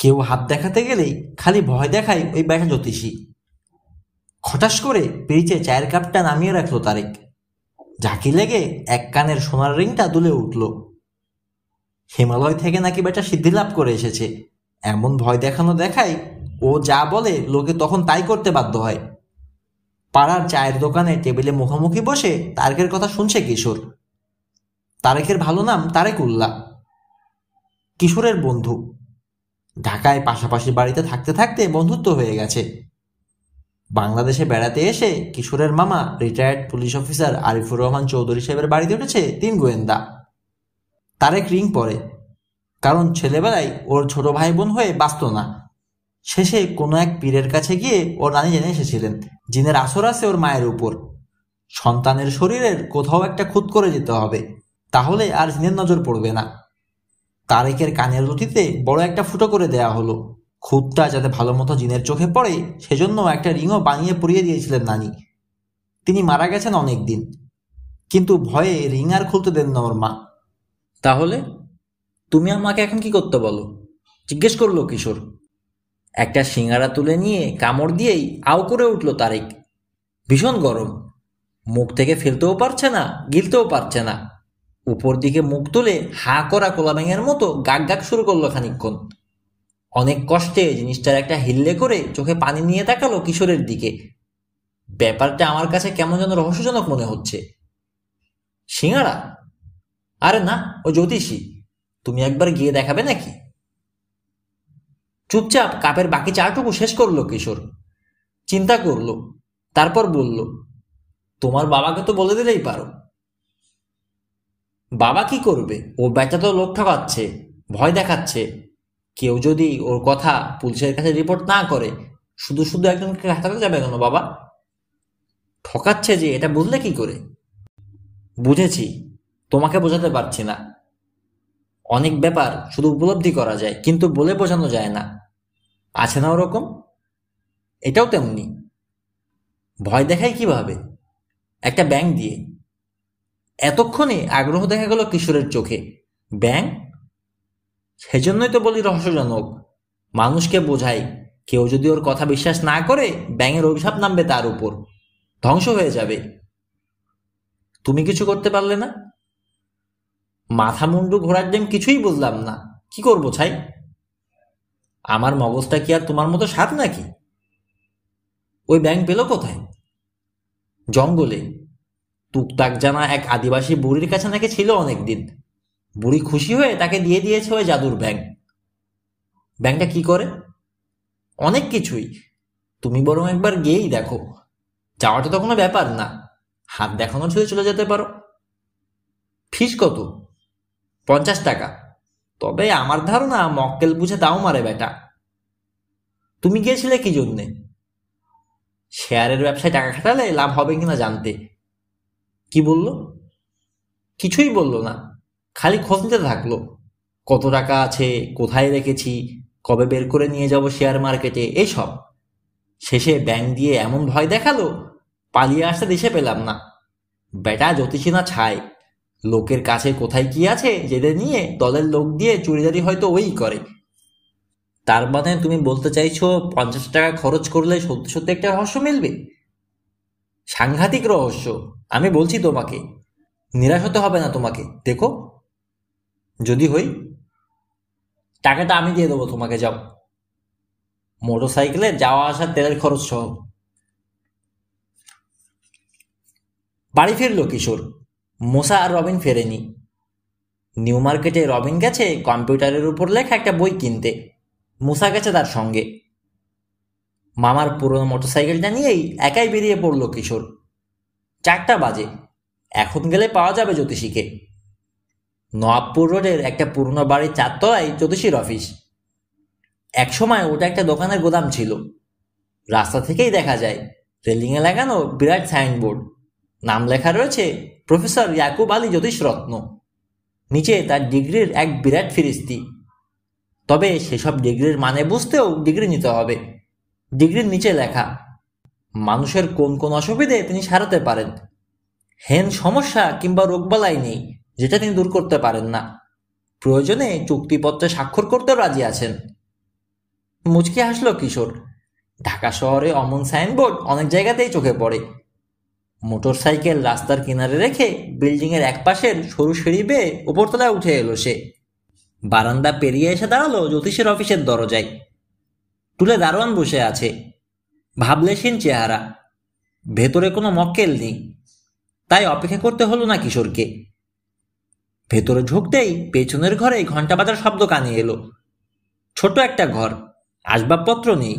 কেউ হাত দেখাতে গেলেই খালি ভয় দেখায় ওই ব্যাটা জ্যোতিষী। খটাস করে পিরিচে চায়ের কাপটা নামিয়ে রাখলো তারেক। ঝাঁকি লেগে এক কানের সোনার রিংটা দুলে উঠল। হিমালয় থেকে নাকি বেটা সিদ্ধি লাভ করে এসেছে, এমন ভয় দেখানো দেখায় ও যা বলে লোকে তখন তাই করতে বাধ্য হয়। পাড়ার চায়ের দোকানে টেবিলে মুখোমুখি বসে তারেকের কথা শুনছে কিশোর। তারেকের ভালো নাম তারেকুল্লাহ, কিশোরের বন্ধু। ঢাকায় পাশাপাশি বাড়িতে থাকতে থাকতে বন্ধুত্ব হয়ে গেছে। বাংলাদেশে বেড়াতে এসে কিশোরের মামা retired police officer Arifur Rahman Chowdhury সাহেবের বাড়িতে উঠেছে 3 গোয়েন্দা। তারেক রিং পরে, কারণ ছেলেবেলায় ওর ছোট ভাই বোন হয়ে বাঁচত না। শেষে কোনো এক পীরের কাছে গিয়ে ওর নানি জেনে এসেছিলেন জিনের আসর আছে ওর মায়ের উপর। সন্তানের শরীরের কোথাও একটা খুঁত করে যেতে হবে, তাহলে আর জিনের নজর পড়বে না। তারেকের কানের দুটিতে বড় একটা ফুটো করে দেয়া হলো, খুঁতটা যাতে ভালো মতো জিনের চোখে পড়ে সেজন্য একটা রিংও বানিয়ে পরিয়ে দিয়েছিলেন নানি। তিনি মারা গেছেন অনেক দিন, কিন্তু ভয়ে রিং আর খুলতে দেন না ওর মা। তাহলে তুমি আমাকে এখন কি করতে বলো? জিজ্ঞেস করলো কিশোর। একটা সিঙ্গারা তুলে নিয়ে কামড় দিয়েই আউ করে উঠল তারেক। ভীষণ গরম, মুখ থেকে ফেলতেও পারছে না, গিলতেও পারছে না। উপর দিকে মুখ তুলে হা করা কোলা ব্যাঙের মতো গাক গাক শুরু করলো খানিকক্ষণ। অনেক কষ্টে জিনিসটার একটা হিল্লে করে চোখে পানি নিয়ে তাকালো কিশোরের দিকে। ব্যাপারটা আমার কাছে কেমন যেন রহস্যজনক মনে হচ্ছে। সিঙ্গারা? আরে না, ও জ্যোতিষী। তুমি একবার গিয়ে দেখাবে নাকি? চুপচাপ কাপের বাকি চাটুকু শেষ করলো কিশোর। চিন্তা করলো, তারপর বলল, তোমার বাবাকে তো বলে দিলেই পারো। বাবা কি করবে? ও বেটা তো লোক ঠকাচ্ছে, ভয় দেখাচ্ছে। কেউ যদি ওর কথা পুলিশের কাছে রিপোর্ট না করে, শুধু শুধু একজনকে হাতাতে যাবে কেন বাবা? ঠকাচ্ছে যে, এটা বুঝলে কি করে? বুঝেছি, তোমাকে বোঝাতে পারছি না। অনেক ব্যাপার শুধু উপলব্ধি করা যায়, কিন্তু বলে বোঝানো যায় না। আছে না ওরকম? এটাও তেমনি। ভয় দেখায় কিভাবে? একটা ব্যাঙ দিয়ে। এতক্ষণে আগ্রহ দেখা গেল কিশোরের চোখে। ব্যাঙ? সেজন্যই তো বলি রহস্যজনক। মানুষকে বোঝাই, কেউ যদি ওর কথা বিশ্বাস না করে, ব্যাঙের অভিশাপ নামবে তার উপর, ধ্বংস হয়ে যাবে। তুমি কিছু করতে পারলে না? মাথা মুন্ডু ঘোড়ার ডিম কিছুই বুঝলাম না, কি করবো ছাই? আমার মগজটা কি আর তোমার মতো সাত নাকি? ওই ব্যাঙ পেল কোথায়? জঙ্গলে। টুকটাক জানা এক আদিবাসী বুড়ির কাছে নাকি ছিল অনেকদিন। বুড়ি খুশি হয়ে তাকে দিয়ে দিয়েছে ওই জাদুর ব্যাঙ। ব্যাঙটা কি করে? অনেক কিছুই। তুমি বরং একবার গিয়েই দেখো। যাওয়াটা তো কোনো ব্যাপার না, হাত দেখানো ছুঁয়ে চলে যেতে পারো। ফিস কত? 50 টাকা। তবে আমার ধারণা মক্কেল বুঝে দাও মারে বেটা। তুমি গিয়েছিলে কি জন্যে? শেয়ারের ব্যবসায় টাকা খাটালে লাভ হবে কিনা জানতে। কি বলল? কিছুই বলল না, খালি খোঁজ নিতে থাকলো। কত টাকা আছে, কোথায় রেখেছি, কবে বের করে নিয়ে যাব শেয়ার মার্কেটে, এইসব। শেষে ব্যাংক দিয়ে এমন ভয় দেখালো, পালিয়ে আসতে দিশে পেলাম না। বেটা জ্যোতিষী না ছাই, লোকের কাছে কোথায় কি আছে জেনে নিয়ে দলের লোক দিয়ে চুরিদারি হয়তো ওই করে। তার মানে তুমি বলতে চাইছো 50 টাকা খরচ করলে সত্যি সত্যি একটা রহস্য মিলবে? সাংঘাতিক রহস্য, আমি বলছি তোমাকে। নিরাশ হতে হবে না তোমাকে, দেখো। যদি হই, টাকাটা আমি দিয়ে দেবো তোমাকে, যাও। মোটর সাইকেলে যাওয়া আসার তেলের খরচ সহ। বাড়ি ফিরল কিশোর। মোসা আর রবিন ফেরেনি। নিউ মার্কেটে রবিন গেছে কম্পিউটারের উপর লেখা একটা বই কিনতে, মুসা গেছে তার সঙ্গে। মামার পুরনো মোটরসাইকেলটা নিয়েই একাই বেরিয়ে পড়ল কিশোর। 4টা বাজে, এখন গেলে পাওয়া যাবে জ্যোতিষীকে। নওয়াবপুর রোডের একটা পুরনো বাড়ির 4 তলায় জ্যোতিষীর অফিস। একসময় ওটা একটা দোকানের গোদাম ছিল। রাস্তা থেকেই দেখা যায় রেলিংয়ে লাগানো বিরাট সাইনবোর্ড, নাম লেখা রয়েছে প্রফেসর ইয়াকুব আলী জ্যোতিষ রত্ন। নিচে তার ডিগ্রির এক বিরাট ফিরিস্তি। তবে সেসব ডিগ্রির মানে বুঝতেও ডিগ্রি নিতে হবে। ডিগ্রির নিচে লেখা মানুষের কোন কোন অসুবিধে তিনি সারাতে পারেন। হেন সমস্যা কিংবা রোগবালাই নেই যেটা তিনি দূর করতে পারেন না। প্রয়োজনে চুক্তিপত্রে স্বাক্ষর করতেও রাজি আছেন। মুচকি হাসলো কিশোর। ঢাকা শহরে অমন সাইনবোর্ড অনেক জায়গাতেই চোখে পড়ে। মোটর সাইকেল রাস্তার কিনারে রেখে বিল্ডিং এর এক পাশের সরু সিঁড়ি বেয়ে উপরতলায় উঠে এলো সে। বারান্দা পেরিয়ে এসে দাঁড়ালো জ্যোতিষের অফিসের দরজায়। টুলে দারোয়ান বসে আছে, ভাবলেশীন চেহারা, ভেতরে কোনো মক্কেল নেই। তাই অপেক্ষা করতে হলো না কিশোরকে। ভেতরে ঢুকতেই পেছনের ঘরে ঘন্টা বাজার শব্দ কানে এলো। ছোট একটা ঘর, আসবাবপত্র নেই,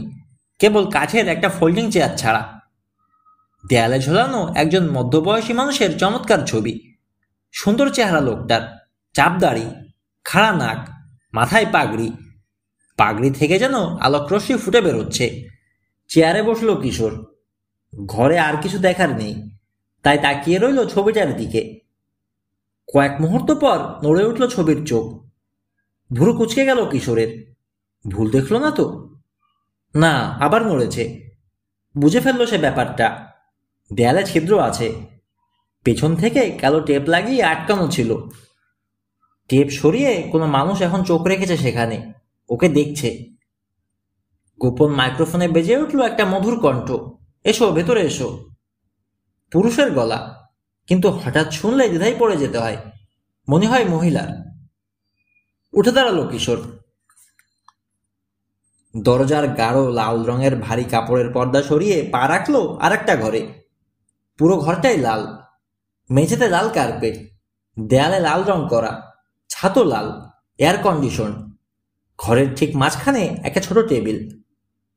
কেবল কাঠের একটা ফোল্ডিং চেয়ার ছাড়া। দেয়ালে ঝোলানো একজন মধ্যবয়সী মানুষের চমৎকার ছবি। সুন্দর চেহারা লোকটার, চাপ দাড়ি, খাড়া নাক, মাথায় পাগড়ি। পাগড়ি থেকে যেন আলোকরশ্মি ফুটে বেরোচ্ছে। চেয়ারে বসলো কিশোর। ঘরে আর কিছু দেখার নেই, তাই তাকিয়ে রইল ছবিটার দিকে। কয়েক মুহূর্ত পর নড়ে উঠল ছবির চোখ। ভুরু কুচকে গেল কিশোরের। ভুল দেখলো না তো? না, আবার নড়েছে। বুঝে ফেললো সে ব্যাপারটা। দেয়ালে ছিদ্র আছে, পেছন থেকে কালো টেপ লাগিয়ে আটকানো ছিল। টেপ সরিয়ে কোনো মানুষ এখন চোখ রেখেছে সেখানে, ওকে দেখছে। গোপন মাইক্রোফোনে বেজে উঠল একটা মধুর কণ্ঠ, এসো, ভেতরে এসো। পুরুষের গলা, কিন্তু হঠাৎ শুনলে দ্বিধায় পড়ে যেতে হয়, মনে হয় মহিলার। উঠে দাঁড়ালো কিশোর। দরজার গাঢ় লাল রঙের ভারী কাপড়ের পর্দা সরিয়ে পা রাখলো আর একটা ঘরে। পুরো ঘরটাই লাল। মেঝেতে লাল কার্পেট, দেয়ালে লাল রং করা, ছাতও লাল, এয়ার কন্ডিশন। ঘরের ঠিক মাঝখানে একটা ছোট টেবিল,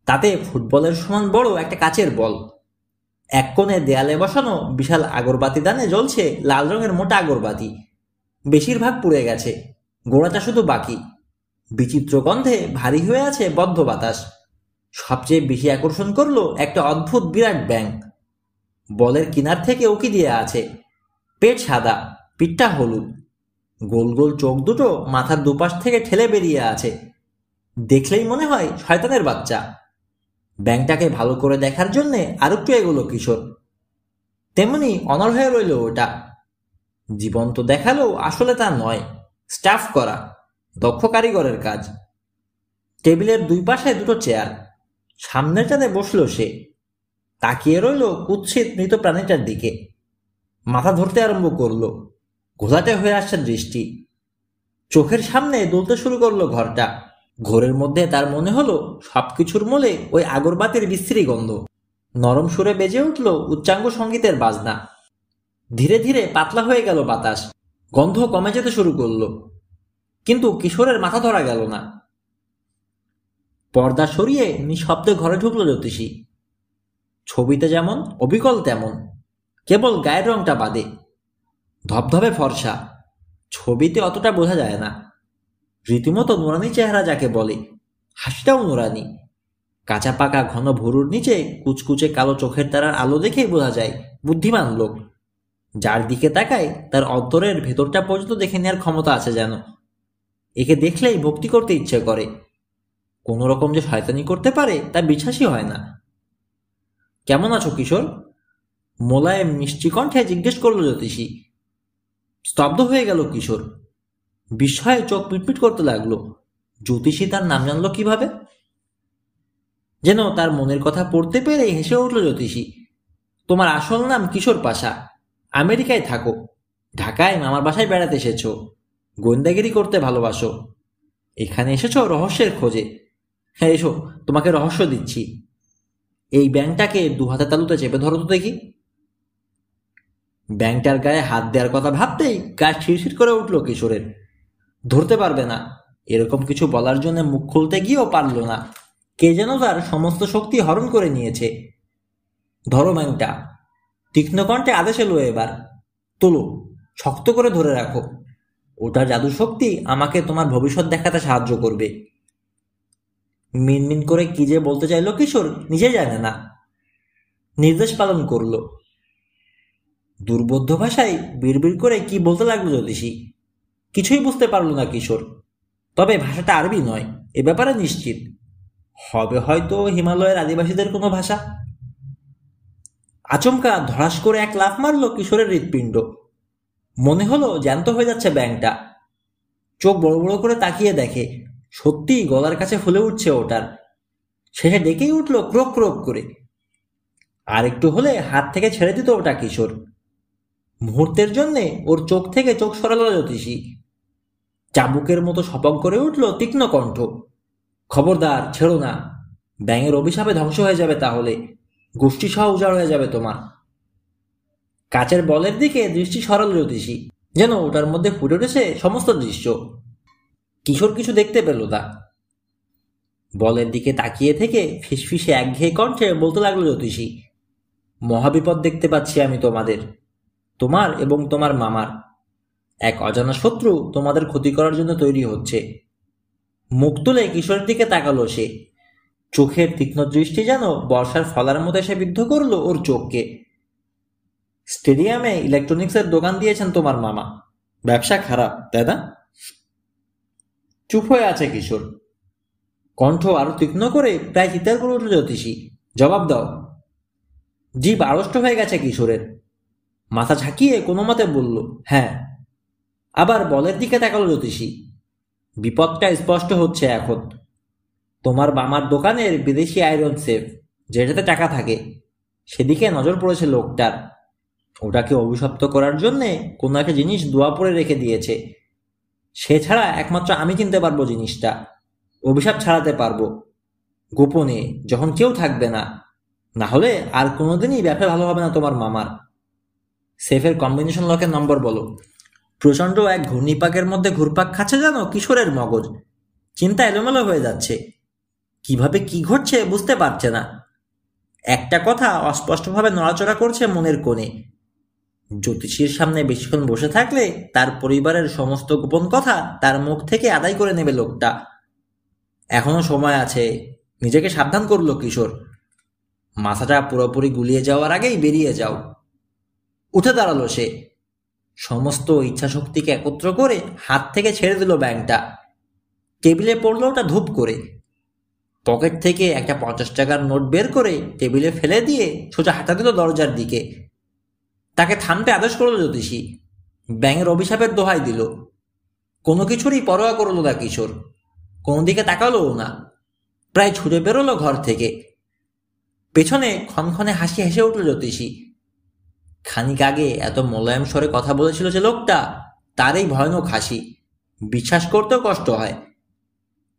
তাতে ফুটবলের সমান বড় একটা কাচের বল। এক কোণে দেয়ালে বসানো বিশাল আগরবাতি দানে জ্বলছে লাল রঙের মোটা আগরবাতি। বেশিরভাগ পুড়ে গেছে, গোড়াটা শুধু বাকি। বিচিত্র গন্ধে ভারী হয়ে আছে বদ্ধ বাতাস। সবচেয়ে বেশি আকর্ষণ করলো একটা অদ্ভুত বিরাট ব্যাঙ। বলের কিনার থেকে উকি দিয়ে আছে। পেট সাদা, পিঠটা হলুদ, গোল গোল চোখ দুটো মাথার দুপাশ থেকে ঠেলে বেরিয়ে আছে। দেখলেই মনে হয় শয়তানের বাচ্চা। ব্যাঙটাকে ভালো করে দেখার জন্যে আর একটু এগোলো কিশোর। তেমনি অনড় হয়ে রইল ওটা। জীবন্ত দেখালেও আসলে তা নয়, স্টাফ করা, দক্ষ কারিগরের কাজ। টেবিলের দুই পাশে দুটো চেয়ার, সামনেটাতে বসলো সে। তাকিয়ে রইল কুৎসিত মৃত প্রাণীটার দিকে। মাথা ধরতে আরম্ভ করলো, ঘোলাটে হয়ে আসছে দৃষ্টি। চোখের সামনে দুলতে শুরু করলো ঘরটা। ঘোরের মধ্যে তার মনে হলো সবকিছুর মূলে ওই আগরবাতির বিশ্রী গন্ধ। নরম সুরে বেজে উঠল উচ্চাঙ্গ সঙ্গীতের বাজনা। ধীরে ধীরে পাতলা হয়ে গেল বাতাস, গন্ধ কমে যেতে শুরু করলো। কিন্তু কিশোরের মাথা ধরা গেল না। পর্দা সরিয়ে নিঃশব্দে ঘরে ঢুকলো জ্যোতিষী। ছবিতে যেমন অবিকল তেমন, কেবল গায়ের রংটা বাদে। ধবধবে ফর্সা, ছবিতে অতটা বোঝা যায় না। রীতিমতো নুরানি চেহারা যাকে বলে, হাসিটাও নুরানি। কাঁচা পাকা ঘন ভুরুর নিচে কুচকুচে কালো চোখের তারার আলো দেখেই বোঝা যায় বুদ্ধিমান লোক। যার দিকে তাকায় তার অন্তরের ভেতরটা পর্যন্ত দেখে নেওয়ার ক্ষমতা আছে যেন। একে দেখলেই ভক্তি করতে ইচ্ছে করে। কোনো রকম যে শয়তানি করতে পারে তা বিশ্বাসই হয় না। কেমন আছো কিশোর? মোলায়েম মিষ্টি কণ্ঠে জিজ্ঞেস করলো জ্যোতিষী। স্তব্ধ হয়ে গেল কিশোর। বিস্ময়ে চোখ পিটপিট করতে লাগলো। জ্যোতিষী তার নাম জানলো কিভাবে? যেন তার মনের কথা পড়তে পেরে হেসে উঠল জ্যোতিষী। তোমার আসল নাম কিশোর পাশা, আমেরিকায় থাকো, ঢাকায় মামার বাসায় বেড়াতে এসেছো, গোয়েন্দাগিরি করতে ভালোবাসো, এখানে এসেছো রহস্যের খোঁজে। হ্যাঁ, এসো, তোমাকে রহস্য দিচ্ছি। এই ব্যাঙটাকে দু হাতে তালুতে চেপে ধরো তো দেখি। ব্যাঙটার গায়ে হাত দেওয়ার কথা ভাবতেই গা শিরশির করে উঠল কিশোরের। ধরতে পারবে না, এরকম কিছু বলার জন্য মুখ খুলতে গিয়েও পারল না। কে যেন তার সমস্ত শক্তি হরণ করে নিয়েছে। ধরো ব্যাঙটা, তীক্ষ্ণ কণ্ঠে আদেশ এলো এবার। তোলো, শক্ত করে ধরে রাখো। ওটার জাদু শক্তি আমাকে তোমার ভবিষ্যৎ দেখাতে সাহায্য করবে। মিনমিন করে কি যে বলতে চাইলো কিশোর নিজে জানে না। নির্দেশ পালন করল। দুর্বোধ্য ভাষায় বিড়বিড় করে কি বলতে লাগলো জ্যোতিষী। কিছুই বুঝতে পারল না কিশোর। তবে ভাষাটা আরবি নয়, এ ব্যাপারে নিশ্চিত। হবে হয়তো হিমালয়ের আদিবাসীদের কোনো ভাষা। আচমকা ধড়াস করে এক লাফ মারল কিশোরের হৃৎপিণ্ড। মনে হলো জ্যান্ত হয়ে যাচ্ছে ব্যাঙটা। চোখ বড় বড় করে তাকিয়ে দেখে, সত্যিই গলার কাছে ফুলে উঠছে ওটার। শেষে ডেকেই উঠল ক্রোক ক্রোক করে। আর একটু হলে হাত থেকে ছেড়ে দিত ওটা কিশোর। মুহূর্তের জন্যে ওর চোখ থেকে চোখ সরালো জ্যোতিষী। চাবুকের মতো শপক করে উঠল তীক্ষ্ণ কণ্ঠ, খবরদার, ছেড়ো না। ব্যাঙের অভিশাপে ধ্বংস হয়ে যাবে, তাহলে গোষ্ঠী সহ উজাড় হয়ে যাবে তোমার। কাচের বলের দিকে দৃষ্টি সরাল জ্যোতিষী, যেন ওটার মধ্যে ফুটে উঠেছে সমস্ত দৃশ্য। কিশোর কিছু দেখতে পেল না। বলের দিকে তাকিয়ে থেকে ফিসফিসে একঘেয়ে কণ্ঠে বলতে লাগলো জ্যোতিষী, মহাবিপদ দেখতে পাচ্ছি আমি তোমাদের, তোমার এবং তোমার মামার। এক অজানা শত্রু তোমাদের ক্ষতি করার জন্য তৈরি হচ্ছে। মুখ তুলে কিশোরের দিকে তাকালো সে। চোখের তীক্ষ্ণ দৃষ্টি যেন বর্ষার ফলার মতো এসে বিদ্ধ করলো ওর চোখকে। স্টেডিয়ামে ইলেকট্রনিক্সের দোকান দিয়েছেন তোমার মামা, ব্যবসা খারাপ, তাই না? চুপ হয়ে আছে কিশোর। কণ্ঠ আরো তীক্ষ্ণ করে প্রায় চিৎকার করে উঠল জ্যোতিষী, জবাব দাও। জিভ আড়ষ্ট হয়ে গেছে কিশোরের। মাথা ঝাঁকিয়ে কোনো মতে বলল, হ্যাঁ। আবার বলের দিকে তাকালো জ্যোতিষী। বিপদটা স্পষ্ট হচ্ছে এখন। তোমার মামার দোকানের বিদেশি আয়রন সেফ, যেটাতে টাকা থাকে, সেদিকে নজর পড়েছে লোকটার। ওটাকে অভিশপ্ত করার জন্যে কোনো একটা জিনিস দোয়া পড়ে রেখে দিয়েছে। সে ছাড়া একমাত্র আমি চিনতে পারবো জিনিসটা, অভিশাপ ছাড়াতে পারবো, গোপনে, যখন কেউ থাকবে না। না হলে আর কোনোদিনই ব্যবসা ভালো হবে না তোমার মামার। সেফের কম্বিনেশন লকের নম্বর বলো। প্রচণ্ড এক ঘূর্ণিপাকের মধ্যে ঘুরপাক খাচ্ছে যেন কিশোরের মগজ। চিন্তা এলোমেলো হয়ে যাচ্ছে, কিভাবে কি ঘটছে বুঝতে পারছে না। একটা কথা অস্পষ্টভাবে নড়াচড়া করছে মনের কোণে। জ্যোতিষীর সামনে বেশিক্ষণ বসে থাকলে তার পরিবারের সমস্ত গোপন কথা তার মুখ থেকে আদায় করে নেবে লোকটা। এখনো সময় আছে, নিজেকে সাবধান করলো কিশোর। মাথাটা পুরোপুরি গুলিয়ে যাওয়ার আগেই বেরিয়ে যাও। উঠে দাঁড়ালো সে। সমস্ত ইচ্ছাশক্তিকে একত্র করে হাত থেকে ছেড়ে দিল ব্যাংকটা। টেবিলে পড়লো ওটা ধূপ করে। পকেট থেকে একটা 50 টাকার নোট বের করে টেবিলে ফেলে দিয়ে সোজা হাঁটা দিল দরজার দিকে। তাকে থামতে আদেশ করলো জ্যোতিষী। ব্যাঙের অভিশাপের দোহাই দিল। কোনো কিছুরই পরোয়া করলো না কিশোর, কোনো দিকে তাকালোও না। প্রায় ছুটে বেরোলো ঘর থেকে। পেছনে ক্ষণক্ষণে হাসি হেসে উঠল জ্যোতিষী। খানিক আগে এত মোলায়েম স্বরে কথা বলেছিল যে লোকটা, তার এই ভয়ানক হাসি বিশ্বাস করতেও কষ্ট হয়।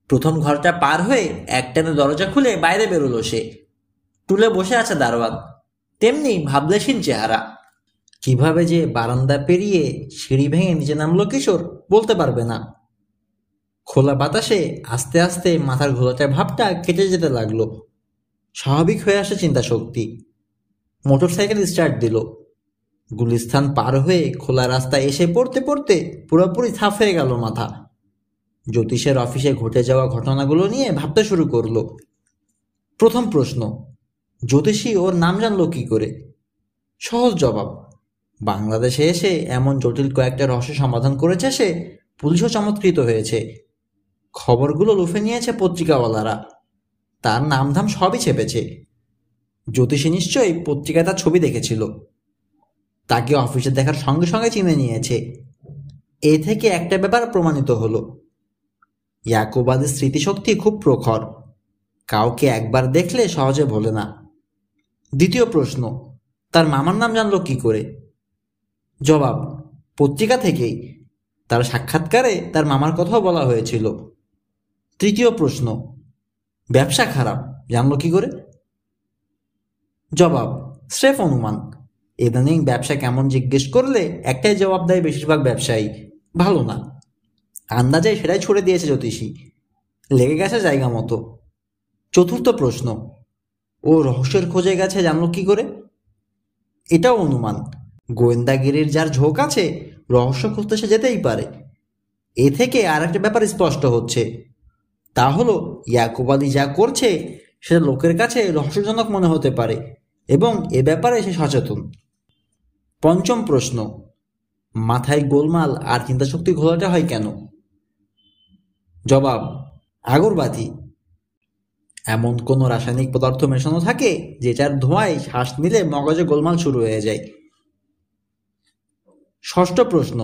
প্রথম ঘরটা পার হয়ে একটানে দরজা খুলে বাইরে বেরোলো সে। টুলে বসে আছে দারোয়ান, তেমনি ভাবলেশীন চেহারা। কিভাবে যে বারান্দা পেরিয়ে সিঁড়ি ভেঙে নিচে নামলো কিশোর বলতে পারবে না। খোলা বাতাসে আস্তে আস্তে মাথার ঘোলাটে ভাবটা কেটে যেতে লাগলো। স্বাভাবিক হয়ে আসে চিন্তা শক্তি। মোটরসাইকেল স্টার্ট দিল। গুলিস্তান পার হয়ে খোলা রাস্তায় এসে পড়তে পড়তে পুরোপুরি সাফ হয়ে গেল মাথা। জ্যোতিষের অফিসে ঘটে যাওয়া ঘটনাগুলো নিয়ে ভাবতে শুরু করলো। প্রথম প্রশ্ন, জ্যোতিষী ওর নাম জানলো কি করে? সহজ জবাব, বাংলাদেশে এসে এমন জটিল কয়েকটা রহস্য সমাধান করেছে সে, পুলিশও চমৎকৃত হয়েছে। খবরগুলো লুফে নিয়েছে পত্রিকাওয়ালারা, তার নামধাম সবই ছেপেছে। জ্যোতিষী নিশ্চয়ই পত্রিকায় তার ছবি দেখেছিল, তাকে অফিসে দেখার সঙ্গে সঙ্গে চিনে নিয়েছে। এ থেকে একটা ব্যাপার প্রমাণিত হলো, ইয়াকুবাদের স্মৃতিশক্তি খুব প্রখর, কাউকে একবার দেখলে সহজে ভোলে না। দ্বিতীয় প্রশ্ন, তার মামার নাম জানলো কি করে? জবাব, পত্রিকা থেকেই। তার সাক্ষাৎকারে তার মামার কথাও বলা হয়েছিল। তৃতীয় প্রশ্ন, ব্যবসা খারাপ জানলো কি করে? জবাব, স্রেফ অনুমান। ইদানিং ব্যবসা কেমন জিজ্ঞেস করলে একটাই জবাব দেয় বেশিরভাগ ব্যবসায়ী, ভালো না। আন্দাজে সেটাই ছুড়ে দিয়েছে জ্যোতিষী, লেগে গেছে জায়গা মতো। চতুর্থ প্রশ্ন, ও রহস্যের খোঁজে গেছে জানলো কি করে? এটাও অনুমান। গোয়েন্দাগিরির যার ঝোঁক আছে, রহস্য খুঁজতে সে যেতেই পারে। এ থেকে আর একটা ব্যাপার স্পষ্ট হচ্ছে, তা হলো ইয়াকুব আলী যা করছে সেটা লোকের কাছে রহস্যজনক মনে হতে পারে এবং এ ব্যাপারে সে সচেতন। পঞ্চম প্রশ্ন, মাথায় গোলমাল আর চিন্তাশক্তি ঘোলাটে হয় কেন? জবাব, আগরবাতি। এমন কোনো রাসায়নিক পদার্থ মেশানো থাকে যেটার ধোঁয়ায় শ্বাস নিলে মগজে গোলমাল শুরু হয়ে যায়। ষষ্ঠ প্রশ্ন,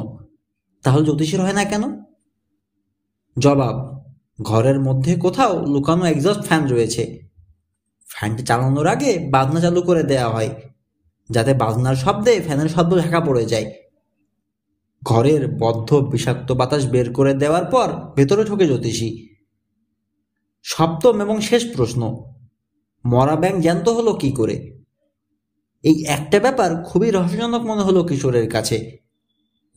তাহলে জ্যোতিষীর হয় না কেন? জবাব, ঘরের মধ্যে কোথাও লুকানো এক্সস্ট ফ্যান রয়েছে, ফ্যানটি চালানোর আগে বাজনা চালু করে দেওয়া হয়, যাতে বাজনার শব্দে ফ্যানের শব্দ ঢাকা পড়ে যায়। ঘরের বদ্ধ বিষাক্ত বাতাস বের করে দেওয়ার পর ভেতরে ঢোকে জ্যোতিষী। সপ্তম এবং শেষ প্রশ্ন, মরা ব্যাঙ জ্যান্ত হলো কি করে? এই একটা ব্যাপার খুবই রহস্যজনক মনে হলো কিশোরের কাছে।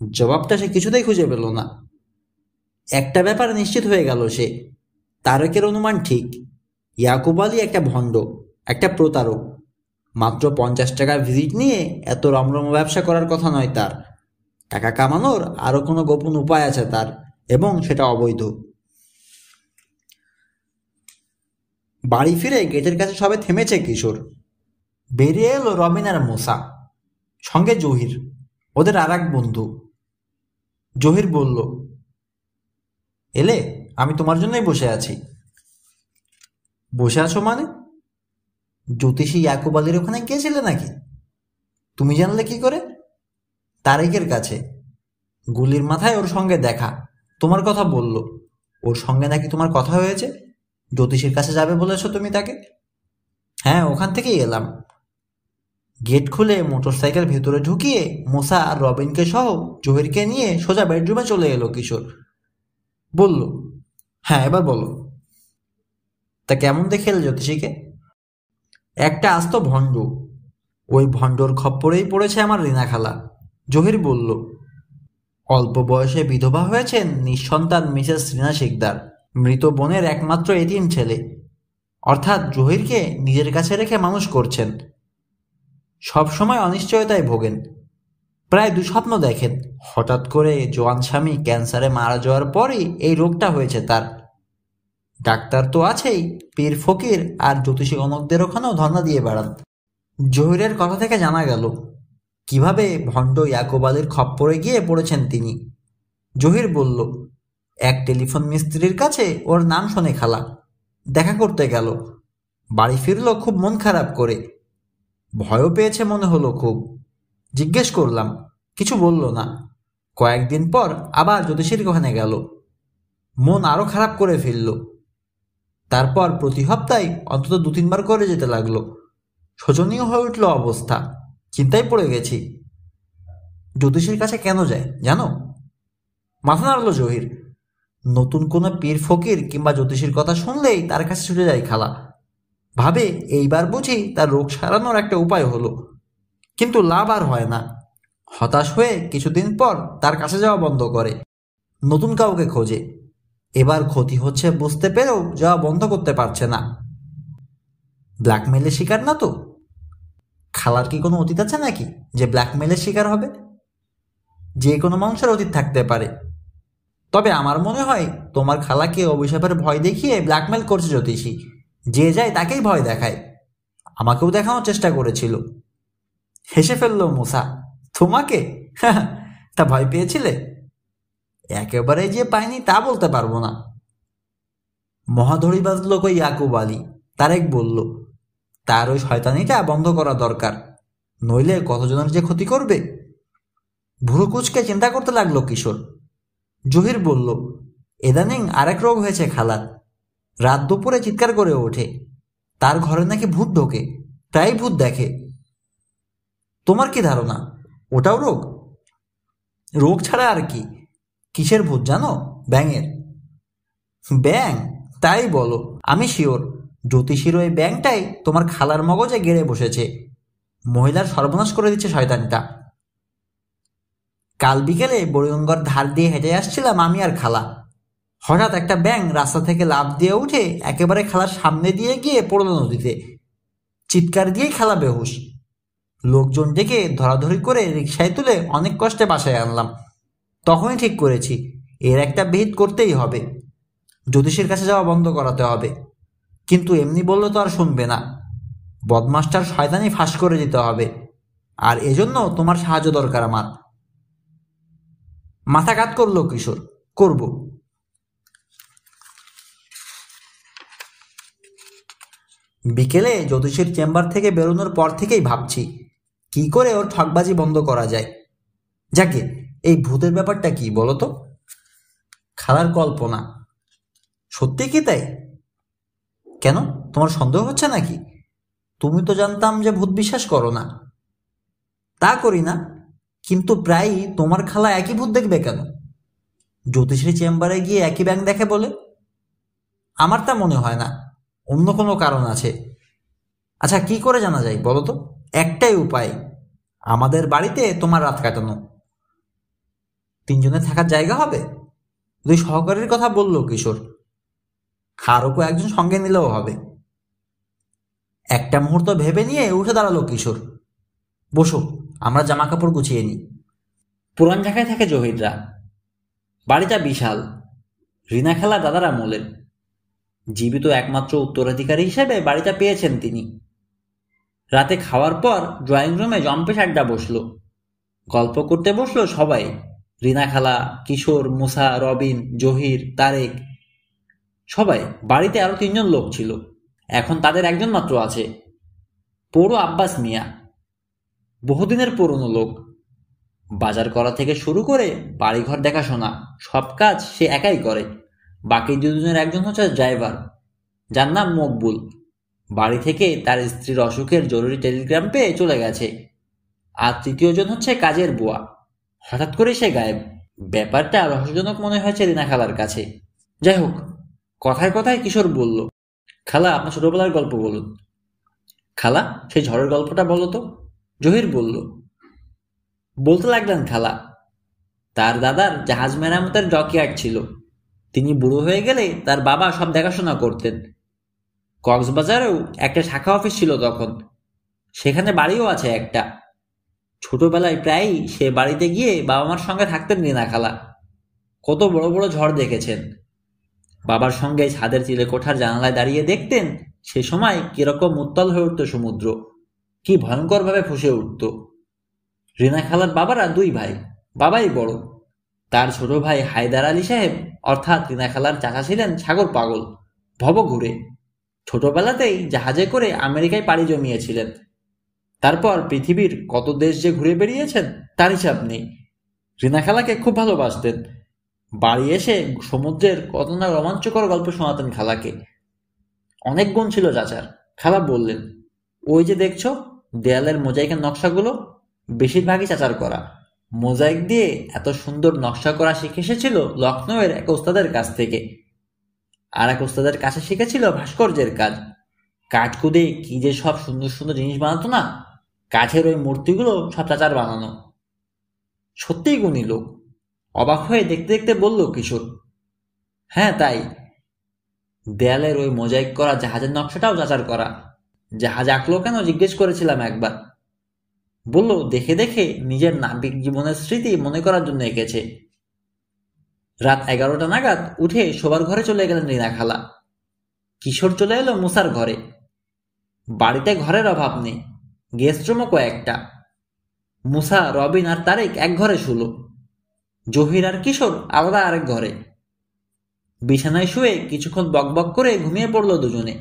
জবাবটা সে কিছুতেই খুঁজে পেল না। একটা ব্যাপার নিশ্চিত হয়ে গেল সে, তারেকের অনুমান ঠিক। ইয়াকুব আলী একটা ভণ্ড, একটা প্রতারক। মাত্র 50 টাকার ভিজিট নিয়ে এত রমরম ব্যবসা করার কথা নয় তার। টাকা কামানোর আরো কোনো গোপন উপায় আছে তার, এবং সেটা অবৈধ। বাড়ি ফিরে গেটের কাছে সবে থেমেছে কিশোর। বেরিয়ে এলো রবিন আর মোসা, সঙ্গে জহির, ওদের আর এক বন্ধু। জহির বলল, এলে? আমি তোমার জন্যই বসে আছি। বসে আছো মানে? জ্যোতিষী ইয়াকুব আলীর ওখানে গিয়েছিলে নাকি? তুমি জানলে কি করে? তারেকের কাছে। গুলির মাথায় ওর সঙ্গে দেখা, তোমার কথা বলল। ওর সঙ্গে নাকি তোমার কথা হয়েছে, জ্যোতিষীর কাছে যাবে বলেছ তুমি তাকে। হ্যাঁ, ওখান থেকেই এলাম। গেট খুলে মোটরসাইকেল ভেতরে ঢুকিয়ে মোসা আর রবিনকে সহ জহিরকে নিয়ে সোজা বেডরুমে চলে এলো কিশোর। বলল, হ্যাঁ এবার বলো। তা কেমন দেখে এল জ্যোতিষীকে? একটা আস্ত ভণ্ড। ওই ভণ্ডর খপ্পরেই পড়েছে আমার রিনা খালা। জহির বলল, অল্প বয়সে বিধবা হয়েছেন নিঃসন্তান মিসেস রিনা শিকদার, মৃত বোনের একমাত্র এতিম ছেলে। অর্থাৎ জহিরকে নিজের কাছে রেখে মানুষ করছেন। সবসময় অনিশ্চয়তায় ভোগেন, প্রায় দুঃস্বপ্ন দেখেন। হঠাৎ করে জোয়ান স্বামী ক্যান্সারে মারা যাওয়ার পরই এই রোগটা হয়েছে তার। ডাক্তার তো আছেই, পীর ফকির আর জ্যোতিষী গণকদের ওখানেও ধর্ণা দিয়ে বেড়ান। জহিরের কথা থেকে জানা গেল কিভাবে ভণ্ড ইয়াকুব আলীর খপ্পরে গিয়ে পড়েছেন তিনি। জহির বলল, এক টেলিফোন মিস্ত্রির কাছে ওর নাম শোনে খালা, দেখা করতে গেল। বাড়ি ফিরল খুব মন খারাপ করে। ভয়ও পেয়েছে মনে হলো খুব। জিজ্ঞেস করলাম, কিছু বলল না। কয়েকদিন পর আবার জ্যোতিষীর ওখানে গেল, মন আরো খারাপ করে ফেলল। তারপর প্রতি সপ্তাহে অন্তত 2-3 বার করে যেতে লাগলো। শোচনীয় হয়ে উঠল অবস্থা, চিন্তায় পড়ে গেছি। জ্যোতিষীর কাছে কেন যায় জানো? মাথা নাড়ল জহির। নতুন কোনো পীর ফকির কিংবা জ্যোতিষীর কথা শুনলেই তার কাছে ছুটে যায় খালা। ভাবে এইবার বুঝি তার রোগ সারানোর একটা উপায় হলো, কিন্তু লাভ আর হয় না। হতাশ হয়ে কিছুদিন পর তার কাছে যাওয়া বন্ধ করে, নতুন কাউকে খোঁজে। এবার ক্ষতি হচ্ছে বুঝতে পেরেও যাওয়া বন্ধ করতে পারছে না। ব্ল্যাকমেলের শিকার না তো? খালার কি কোনো অতীত আছে নাকি যে ব্ল্যাকমেলের শিকার হবে? যে কোনো মানুষের অতীত থাকতে পারে, তবে আমার মনে হয় তোমার খালাকে অভিশাপের ভয় দেখিয়ে ব্ল্যাকমেল করছে জ্যোতিষী। যে যায় তাকেই ভয় দেখায়। আমাকেও দেখানোর চেষ্টা করেছিল। হেসে ফেললো মুসা। তোমাকে? তা ভয় পেয়েছিলে? একেবারে যে পাইনি তা বলতে পারবো না। মহাধড়ি বাজলো কই ইয়াকুব আলী। তারেক বলল, তার ওই শয়তানিটা বন্ধ করা দরকার, নইলে কতজনের যে ক্ষতি করবে। ভুরু কুচকে চিন্তা করতে লাগলো কিশোর। জহির বলল, ইদানিং আরেক রোগ হয়েছে খালার। রাত দুপুরে চিৎকার করে ওঠে। তার ঘরে নাকি ভূত ঢোকে, প্রায় ভূত দেখে। তোমার কি ধারণা ওটাও রোগ? রোগ ছাড়া আর কি। কিসের ভূত জানো? ব্যাঙের। ব্যাঙ? তাই বলো? আমি শিওর জ্যোতিষীর ওই ব্যাঙটাই তোমার খালার মগজে গেড়ে বসেছে। মহিলার সর্বনাশ করে দিচ্ছে শয়তানটা। কাল বিকেলে বড়িগঙ্গার ধার দিয়ে হেঁটে আসছিলাম আমি আর খালা। হঠাৎ একটা ব্যাঙ রাস্তা থেকে লাফ দিয়ে উঠে একেবারে খালার সামনে দিয়ে গিয়ে পড়ল নদীতে। চিৎকার দিয়েই খালা বেহুশ। লোকজন ডেকে ধরাধরি করে রিকশায় তুলে অনেক কষ্টে বাসায় আনলাম। তখনই ঠিক করেছি এর একটা বিহিত করতেই হবে। জ্যোতিষীর কাছে যাওয়া বন্ধ করাতে হবে। কিন্তু এমনি বললে তো আর শুনবে না। বদমাস্টার শয়তানি ফাঁস করে দিতে হবে, আর এজন্য তোমার সাহায্য দরকার আমার। মাথা কাত করলো কিশোর, করব। বিকেলে জ্যোতিষীর চেম্বার থেকে বেরোনোর পর থেকেই ভাবছি কি করে ওর ঠকবাজি বন্ধ করা যায়। যাকে এই ভূতের ব্যাপারটা কি বলো তো? খালার কল্পনা সত্যি কি তাই? কেন, তোমার সন্দেহ হচ্ছে নাকি? তুমি তো জানতাম যে ভূত বিশ্বাস করো না। তা করি না, কিন্তু প্রায়ই তোমার খালা একই ভূত দেখবে কেন? জ্যোতিষীর চেম্বারে গিয়ে একই ব্যাঙ দেখে বলে? আমার তা মনে হয় না, অন্য কোনো কারণ আছে। আচ্ছা, কি করে জানা যায় বলো তো? একটাই উপায়, আমাদের বাড়িতে তোমার রাত কাটানো। 3 জনের থাকার জায়গা হবে। 2 সহকারীর কথা বলল কিশোর। আরও একজন সঙ্গে নিলেও হবে। একটা মুহূর্ত ভেবে নিয়ে উঠে দাঁড়ালো কিশোর। বসো, আমরা জামা কাপড় গুছিয়ে নিই। পুরান ঢাকায় থাকে জহিররা। বাড়িটা বিশাল, রিনা খালা দাদার আমলের। জীবিত একমাত্র উত্তরাধিকারী হিসেবে বাড়িটা পেয়েছেন তিনি। রাতে খাওয়ার পর ড্রয়িং রুমে জম্পেশ আড্ডা বসলো। গল্প করতে বসলো সবাই, রিনা খালা, কিশোর, মুসা, রবিন, জহির, তারেক, সবাই। বাড়িতে আরো 3জন লোক ছিল, এখন তাদের একজন মাত্র আছে, পৌর আব্বাস মিয়া। বহুদিনের পুরনো লোক। বাজার করা থেকে শুরু করে বাড়িঘর দেখাশোনা সব কাজ সে একাই করে। বাকি 2জনের একজন হচ্ছে ড্রাইভার, যার নাম মকবুল। বাড়ি থেকে তার স্ত্রীর অসুখের জরুরি টেলিগ্রাম পেয়ে চলে গেছে। আর 3য় জন হচ্ছে কাজের বুয়া। হঠাৎ করে সে গায়েব। ব্যাপারটা রহস্যজনক মনে হয়েছে রিনা খালার কাছে। যাই হোক, কথায় কথায় কিশোর বলল, খালা আপনার ছোটবেলার গল্প বলুন। খালা, সেই ঝড়ের গল্পটা বলো তো। জহির বলল। বলতে লাগলেন খালা, তার দাদার জাহাজ মেরামতের ডকইয়ার্ড ছিল। তিনি বুড়ো হয়ে গেলে তার বাবা সব দেখাশোনা করতেন। কক্সবাজারেও একটা শাখা অফিস ছিল তখন, সেখানে বাড়িও আছে একটা। ছোটবেলায় প্রায়ই সে বাড়িতে গিয়ে বাবা মার সঙ্গে থাকতেন রিনা খালা। কত বড় বড় ঝড় দেখেছেন। বাবার সঙ্গে ছাদের চিলেকোঠার জানালায় দাঁড়িয়ে দেখতেন সে সময় কিরকম উত্তাল হয়ে উঠত সমুদ্র, কি ভয়ঙ্কর ভাবে ফুঁসে উঠত। রিনা খালার বাবারা 2 ভাই, বাবাই বড়। তার ছোট ভাই হায়দার আলী সাহেব অর্থাৎ রিনা খালার চাচা ছিলেন সাগর পাগল, ভবঘুরে। ছোটবেলাতেই জাহাজে করে আমেরিকায় পাড়ি জমিয়েছিলেন। তারপর পৃথিবীর কত দেশ যে ঘুরে বেরিয়েছেন তার হিসাব নেই। রিনা খালাকে খুব ভালোবাসতেন। বাড়ি এসে সমুদ্রের কত না রোমাঞ্চকর গল্প শোনাতেন খালাকে। অনেক গুণ ছিল চাচার। খালা বললেন, ওই যে দেখছো দেয়ালের মোজাইকের নকশাগুলো, বেশিরভাগই চাচার করা। মোজাইক দিয়ে এত সুন্দর নকশা করা শিখে এসেছিল লখনৌয়ের এক ওস্তাদের কাছ থেকে। আর এক ওস্তাদের কাছে শিখেছিল ভাস্কর্যের কাজ। কাঠকুদে কি যে সব সুন্দর সুন্দর জিনিস বানাতো না, কাঠের ওই মূর্তিগুলো সব চাচার বানানো। সত্যিই গুণী লোক। অবাক হয়ে দেখতে দেখতে বলল কিশোর, হ্যাঁ তাই। দেয়ালের ওই মোজাইক করা জাহাজের নকশাটাও চাচার করা। জাহাজ আঁকলো কেন জিজ্ঞেস করেছিলাম একবার। বলল দেখে দেখে নিজের নাবিক জীবনের স্মৃতি মনে করার জন্য এঁকেছে। রাত 11টা নাগাদ উঠে শোবার ঘরে চলে গেলেন রিনা খালা। কিশোর চলে এলো মুসার ঘরে। বাড়িতে ঘরের অভাব নেই, গেস্ট রুমও কয়েকটা। মুসা, রবিন আর তারেক এক ঘরে শুলো। জহির আর কিশোর আলাদা আরেক ঘরে। বিছানায় শুয়ে কিছুক্ষণ বকবক করে ঘুমিয়ে পড়ল 2জনে।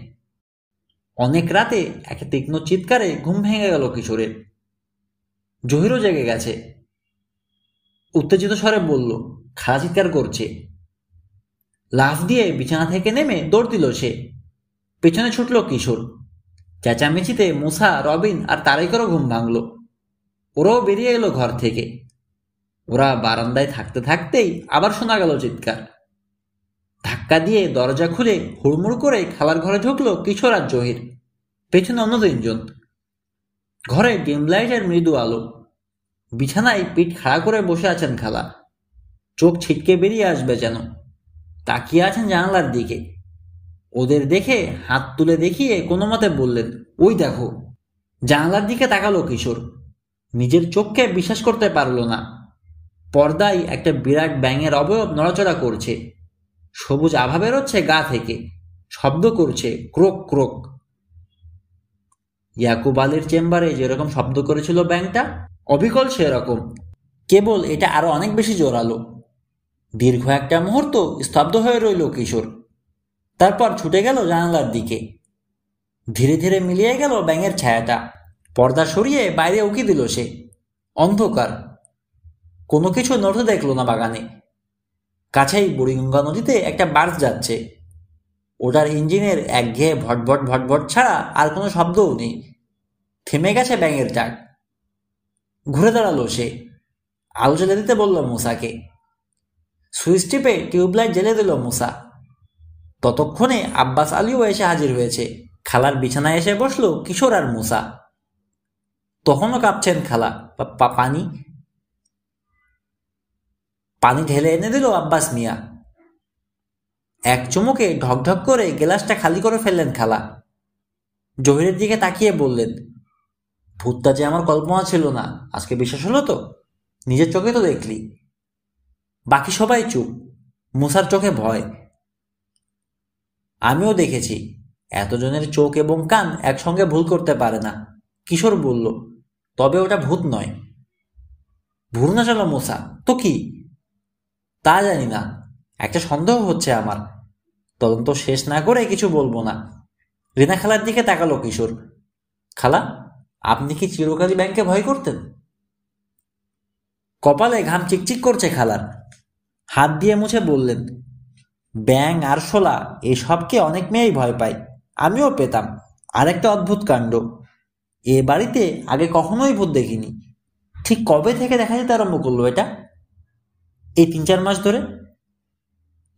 অনেক রাতে এক তীক্ষ্ণ চিৎকারে ঘুম ভেঙে গেল কিশোরের। জহিরও জেগে গেছে। উত্তেজিত স্বরে বলল, খালা চিৎকার করছে। লাফ দিয়ে বিছানা থেকে নেমে দৌড় দিল সে। পেছনে ছুটল কিশোর। চেঁচামেচিতে মুসা, রবিন আর তারেকেরও ঘুম ভাঙল। ওরাও বেরিয়ে এলো ঘর থেকে। ওরা বারান্দায় থাকতে থাকতেই আবার শোনা গেল চিৎকার। ধাক্কা দিয়ে দরজা খুলে হুড়মুড় করে খালার ঘরে ঢুকলো কিশোর আর জহির, পেছনে অন্য 3জন। ঘরে ডিম লাইটের মৃদু আলো। বিছানায় পিঠ খাড়া করে বসে আছেন খালা, চোখ ছিটকে বেরিয়ে আসবে যেন। তাকিয়ে আছেন জানালার দিকে। ওদের দেখে হাত তুলে দেখিয়ে কোনো মতে বললেন, ওই দেখো। জানালার দিকে তাকালো কিশোর। নিজের চোখকে বিশ্বাস করতে পারল না। পর্দায় একটা বিরাট ব্যাঙের অবয়ব নড়াচড়া করছে। সবুজ আভা বেরোচ্ছে গা থেকে, শব্দ করছে ক্রোক ক্রোক। ইয়াকুব আলীর চেম্বারে যেরকম শব্দ করেছিল ব্যাঙটা, অবিকল সেরকম, কেবল এটা আরো অনেক বেশি জোরালো। দীর্ঘ একটা মুহূর্ত স্তব্ধ হয়ে রইল কিশোর। তারপর ছুটে গেল জানালার দিকে। ধীরে ধীরে মিলিয়ে গেল ব্যাঙের ছায়াটা। পর্দা সরিয়ে বাইরে উকি দিল সে। অন্ধকার। কোনো কিছু নড়তে দেখল না বাগানে। কাছেই বুড়িগঙ্গা নদীতে একটা বার্জ যাচ্ছে। ওটার ইঞ্জিনের একঘেয়ে ভটভট ভটভট ছাড়া আর কোনো শব্দও নেই। থেমে গেছে ব্যাঙের ডাক। ঘুরে দাঁড়ালো সে, আলো জ্বেলে দিতে বলল মুসাকে। সুইচ টিপে টিউবলাইট জ্বেলে দিল মুসা। ততক্ষণে আব্বাস আলীও এসে হাজির হয়েছে। খালার বিছানায় এসে বসলো কিশোর আর মুসা। তখনও কাঁপছেন খালা। পানি পানি ঢেলে এনে দিল আব্বাস মিয়া। এক চুমুকে ঢকঢক করে গ্লাসটা খালি করে ফেললেন খালা। জহিরের দিকে তাকিয়ে বললেন, ভূতটা যে আমার কল্পনা ছিল না, আজকে বিশ্বাস হলো তো? নিজের চোখে তো দেখলি। বাকি সবাই চুপ। মুসার চোখে ভয়। আমিও দেখেছি, এতজনের চোখ এবং কান একসঙ্গে ভুল করতে পারে না। কিশোর বলল, তবে ওটা ভূত নয়। ভুল না চলো মুসা, তো কি? তা জানি না, একটা সন্দেহ হচ্ছে আমার। তদন্ত শেষ না করে কিছু বলবো না। রিনা খালার দিকে তাকালো কিশোর। খালা, আপনি কি চিরকালই ব্যাংকে ভয় করতেন? কপালে ঘাম চিকচিক করছে খালার। হাত দিয়ে মুছে বললেন, ব্যাং আর শোলা এসবকে অনেক মেয়েই ভয় পায়, আমিও পেতাম। আরেকটা অদ্ভুত কাণ্ড, এ বাড়িতে আগে কখনোই ভূত দেখিনি। ঠিক কবে থেকে দেখা যেতে আরম্ভ করলো এটা? এই 3-4 মাস ধরে।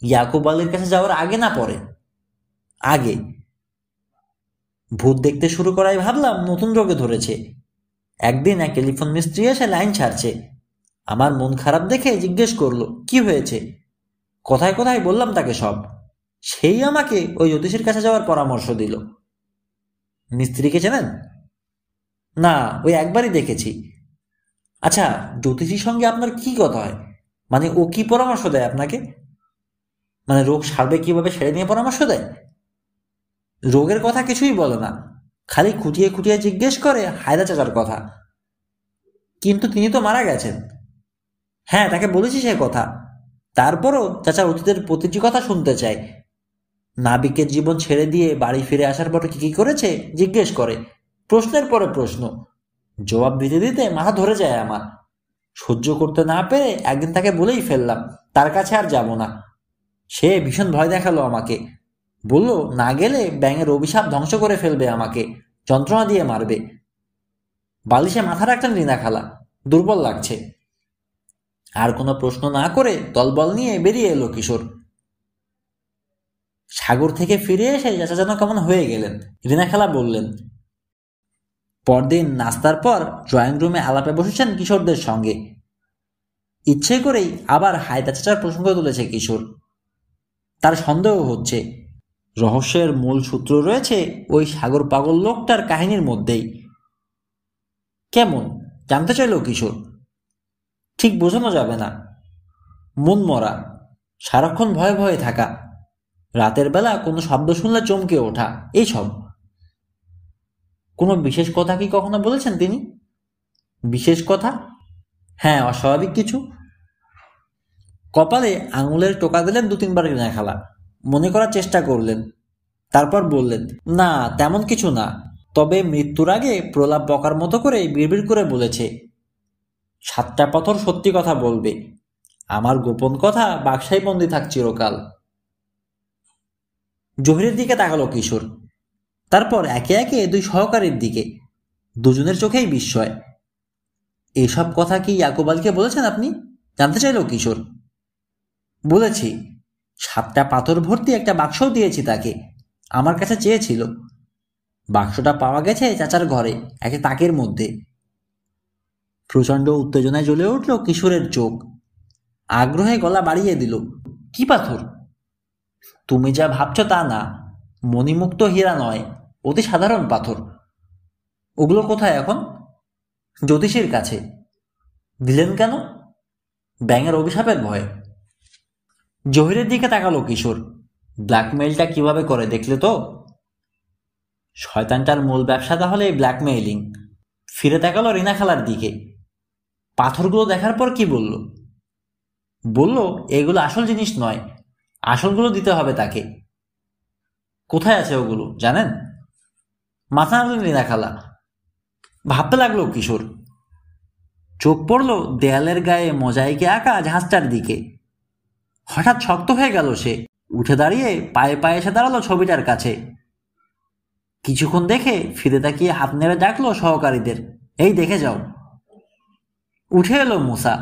ইয়াকুব আলীর কাছে যাওয়ার আগে না পরে? আগে। ভূত দেখতে শুরু করাই ভাবলাম নতুন রোগে ধরেছে। একদিন এক টেলিফোন মিস্ত্রি এসে লাইন ছাড়ছে। আমার মন খারাপ দেখে জিজ্ঞেস করলো, কি হয়েছে? কোথায় কোথায় বললাম তাকে সব। সেই আমাকে ওই জ্যোতিষীর কাছে যাওয়ার পরামর্শ দিল। মিস্ত্রিকে চেনেন? না, ওই একবারই দেখেছি। আচ্ছা, জ্যোতিষীর সঙ্গে আপনার কি কথা হয়? মানে ও কি পরামর্শ দেয় আপনাকে? মানে রোগ সারবে কিভাবে সেটা নিয়ে পরামর্শ দেয়? রোগের কথা কিছুই বলে না, খালি খুঁটিয়ে খুঁটিয়ে জিজ্ঞেস করে হায়দা চাচার কথা। কিন্তু তিনি তো মারা গেছেন। হ্যাঁ, তাকে বলেছি সে কথা। তারপরও চাচা অতীতের প্রতিটি কথা শুনতে চায়। নাবিকের জীবন ছেড়ে দিয়ে বাড়ি ফিরে আসার পর কি কি করেছে জিজ্ঞেস করে। প্রশ্নের পরে প্রশ্ন। জবাব দিতে দিতে মাথা ধরে যায় আমার। সহ্য করতে না পেরে একদিন তাকে বলেই ফেললাম, তার কাছে আর যাব না। সে ভীষণ ভয় দেখালো আমাকে। বলল, না গেলে ব্যাঙের অভিশাপ ধ্বংস করে ফেলবে আমাকে, যন্ত্রণা দিয়ে মারবে। বালিশে মাথা রাখলেন রিনা খালা। দুর্বল লাগছে। আর কোনো প্রশ্ন না করে দলবল নিয়ে বেরিয়ে এলো কিশোর। সাগর থেকে ফিরে এসে চাচা যেন কেমন হয়ে গেলেন। রিনা খালা বললেন। পরদিন নাস্তার পর ড্রয়িং রুমে আলাপে বসেছেন কিশোরদের সঙ্গে। ইচ্ছে করেই আবার হায়দা চাচার প্রসঙ্গ তুলেছে কিশোর। তার সন্দেহ হচ্ছে রহস্যের মূল সূত্র রয়েছে ওই সাগর পাগল লোকটার কাহিনীর মধ্যেই। কেমন জানতে চাইল কিশোর। ঠিক বোঝানো যাবে না। মন মরা, সারাক্ষণ ভয়ে ভয়ে থাকা, রাতের বেলা কোনো শব্দ শুনলে চমকে ওঠা, এইসব। কোনো বিশেষ কথা কি কখনো বলেছেন তিনি? বিশেষ কথা? হ্যাঁ, অস্বাভাবিক কিছু। কপালে আঙুলের টোকা দিলেন 2-3 বার রিনা খালা। মনে করার চেষ্টা করলেন। তারপর বললেন, না তেমন কিছু না, তবে মৃত্যুর আগে প্রলাপ বকার মতো করে বিড়বিড় করে বলেছে 7টা পাথর সত্যি কথা বলবে, আমার গোপন কথা বাক্সায় বন্দি থাক চিরকাল। জহিরের দিকে তাকালো কিশোর। তারপর একে একে 2 সহকারীর দিকে। দুজনের চোখেই বিস্ময়। এইসব কথা কি ইয়াকুব আলীকে বলেছেন আপনি? জানতে চাইল কিশোর। বলেছি। 7টা পাথর ভর্তি একটা বাক্সও দিয়েছি তাকে, আমার কাছে চেয়েছিল। বাক্সটা পাওয়া গেছে চাচার ঘরে, একটা তাকের মধ্যে। প্রচণ্ড উত্তেজনায় জ্বলে উঠল কিশোরের চোখ। আগ্রহে গলা বাড়িয়ে দিল। কি পাথর? তুমি যা ভাবছ তা না, মণিমুক্ত হীরা নয়, অতি সাধারণ পাথর। ওগুলো কোথায় এখন? জ্যোতিষীর কাছে। দিলেন কেন? ব্যাঙের অভিশাপের ভয়। জহিরের দিকে তাকালো কিশোর। ব্ল্যাকমেইলটা কিভাবে করে দেখলে তো? শয়তানটার মূল ব্যবসা তাহলে ব্ল্যাকমেইলিং। ফিরে তাকালো রিনা খালার দিকে। পাথরগুলো দেখার পর কি বলল? বলল, এগুলো আসল জিনিস নয়, আসলগুলো দিতে হবে তাকে। কোথায় আছে ওগুলো জানেন? মাথা নাড়লেন রিনা খালা। ভাবতে লাগলো কিশোর। চোখ পড়ল দেয়ালের গায়ে মোজাইকে আঁকা জাহাজটার দিকে। হঠাৎ শক্ত হয়ে গেল সে। উঠে দাঁড়িয়ে পায়ে পায়ে এসে দাঁড়ালো ছবিটার কাছে। কি কিছুক্ষণ দেখে ফিরে তাকিয়ে হাত নেড়ে ডাকলো সহকারীদের, এই দেখে যাও। উঠে এলো মুসা।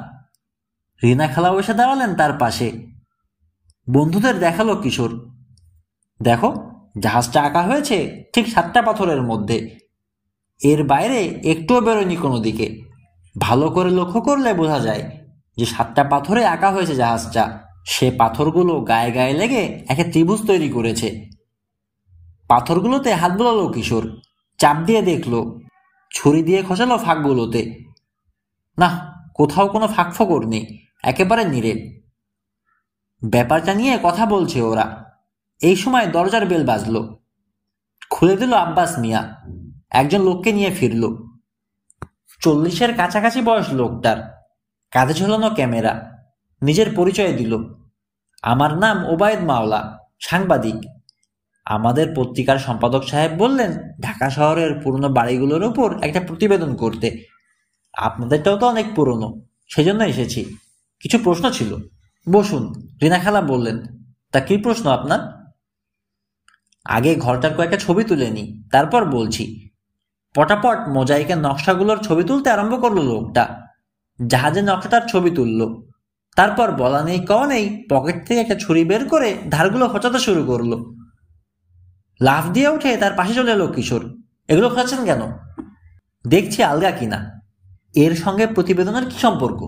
রিনা খালাও এসে দাঁড়ালেন তার পাশে। বন্ধুদের দেখালো কিশোর, দেখো জাহাজটা আঁকা হয়েছে ঠিক 7টা পাথরের মধ্যে, এর বাইরে একটুও বেরোয়নি কোনো দিকে। ভালো করে লক্ষ্য করলে বোঝা যায় যে 7টা পাথরে আঁকা হয়েছে জাহাজটা। সে পাথরগুলো গায়ে গায়ে লেগে একটা ত্রিভুজ তৈরি করেছে। পাথরগুলোতে হাত বোলালো কিশোর, চাপ দিয়ে দেখলো, ছুরি দিয়ে খসালো ফাঁকগুলোতে। না, কোথাও কোনো ফাঁক ফোকর নেই, একেবারে নিরেট। ব্যাপারটা নিয়ে কথা বলছে ওরা। এই সময় দরজার বেল বাজলো। খুলে দিল আব্বাস মিয়া। একজন লোককে নিয়ে ফিরল। 40-এর কাছাকাছি বয়স লোকটার, কাঁধে ঝোলানো ক্যামেরা। নিজের পরিচয় দিল, আমার নাম ওবায়দ মাওলা, সাংবাদিক। আমাদের পত্রিকার সম্পাদক সাহেব বললেন ঢাকা শহরের পুরনো বাড়িগুলোর উপর একটা প্রতিবেদন করতে। আপনাদেরটাও তো অনেক পুরনো, সেজন্য এসেছি। কিছু প্রশ্ন ছিল। বসুন। রিনা খালা বললেন, তা কি প্রশ্ন আপনার? আগে ঘরটার কয়েকটা ছবি তুলে নি, তারপর বলছি। পটাপট মোজাইকের নকশাগুলোর ছবি তুলতে আরম্ভ করলো লোকটা। জাহাজের নকশাটার ছবি তুললো, তারপর বলা নেই কওয়া নেই পকেট থেকে একটা ছুরি বের করে ধারগুলো খোঁচাতে শুরু করলো। লাফ দিয়ে উঠে তার পাশে চলে এলো কিশোর। এগুলো খোঁচাচ্ছেন কেন? দেখছি আলগা কিনা। এর সঙ্গে প্রতিবেদনের কি সম্পর্ক?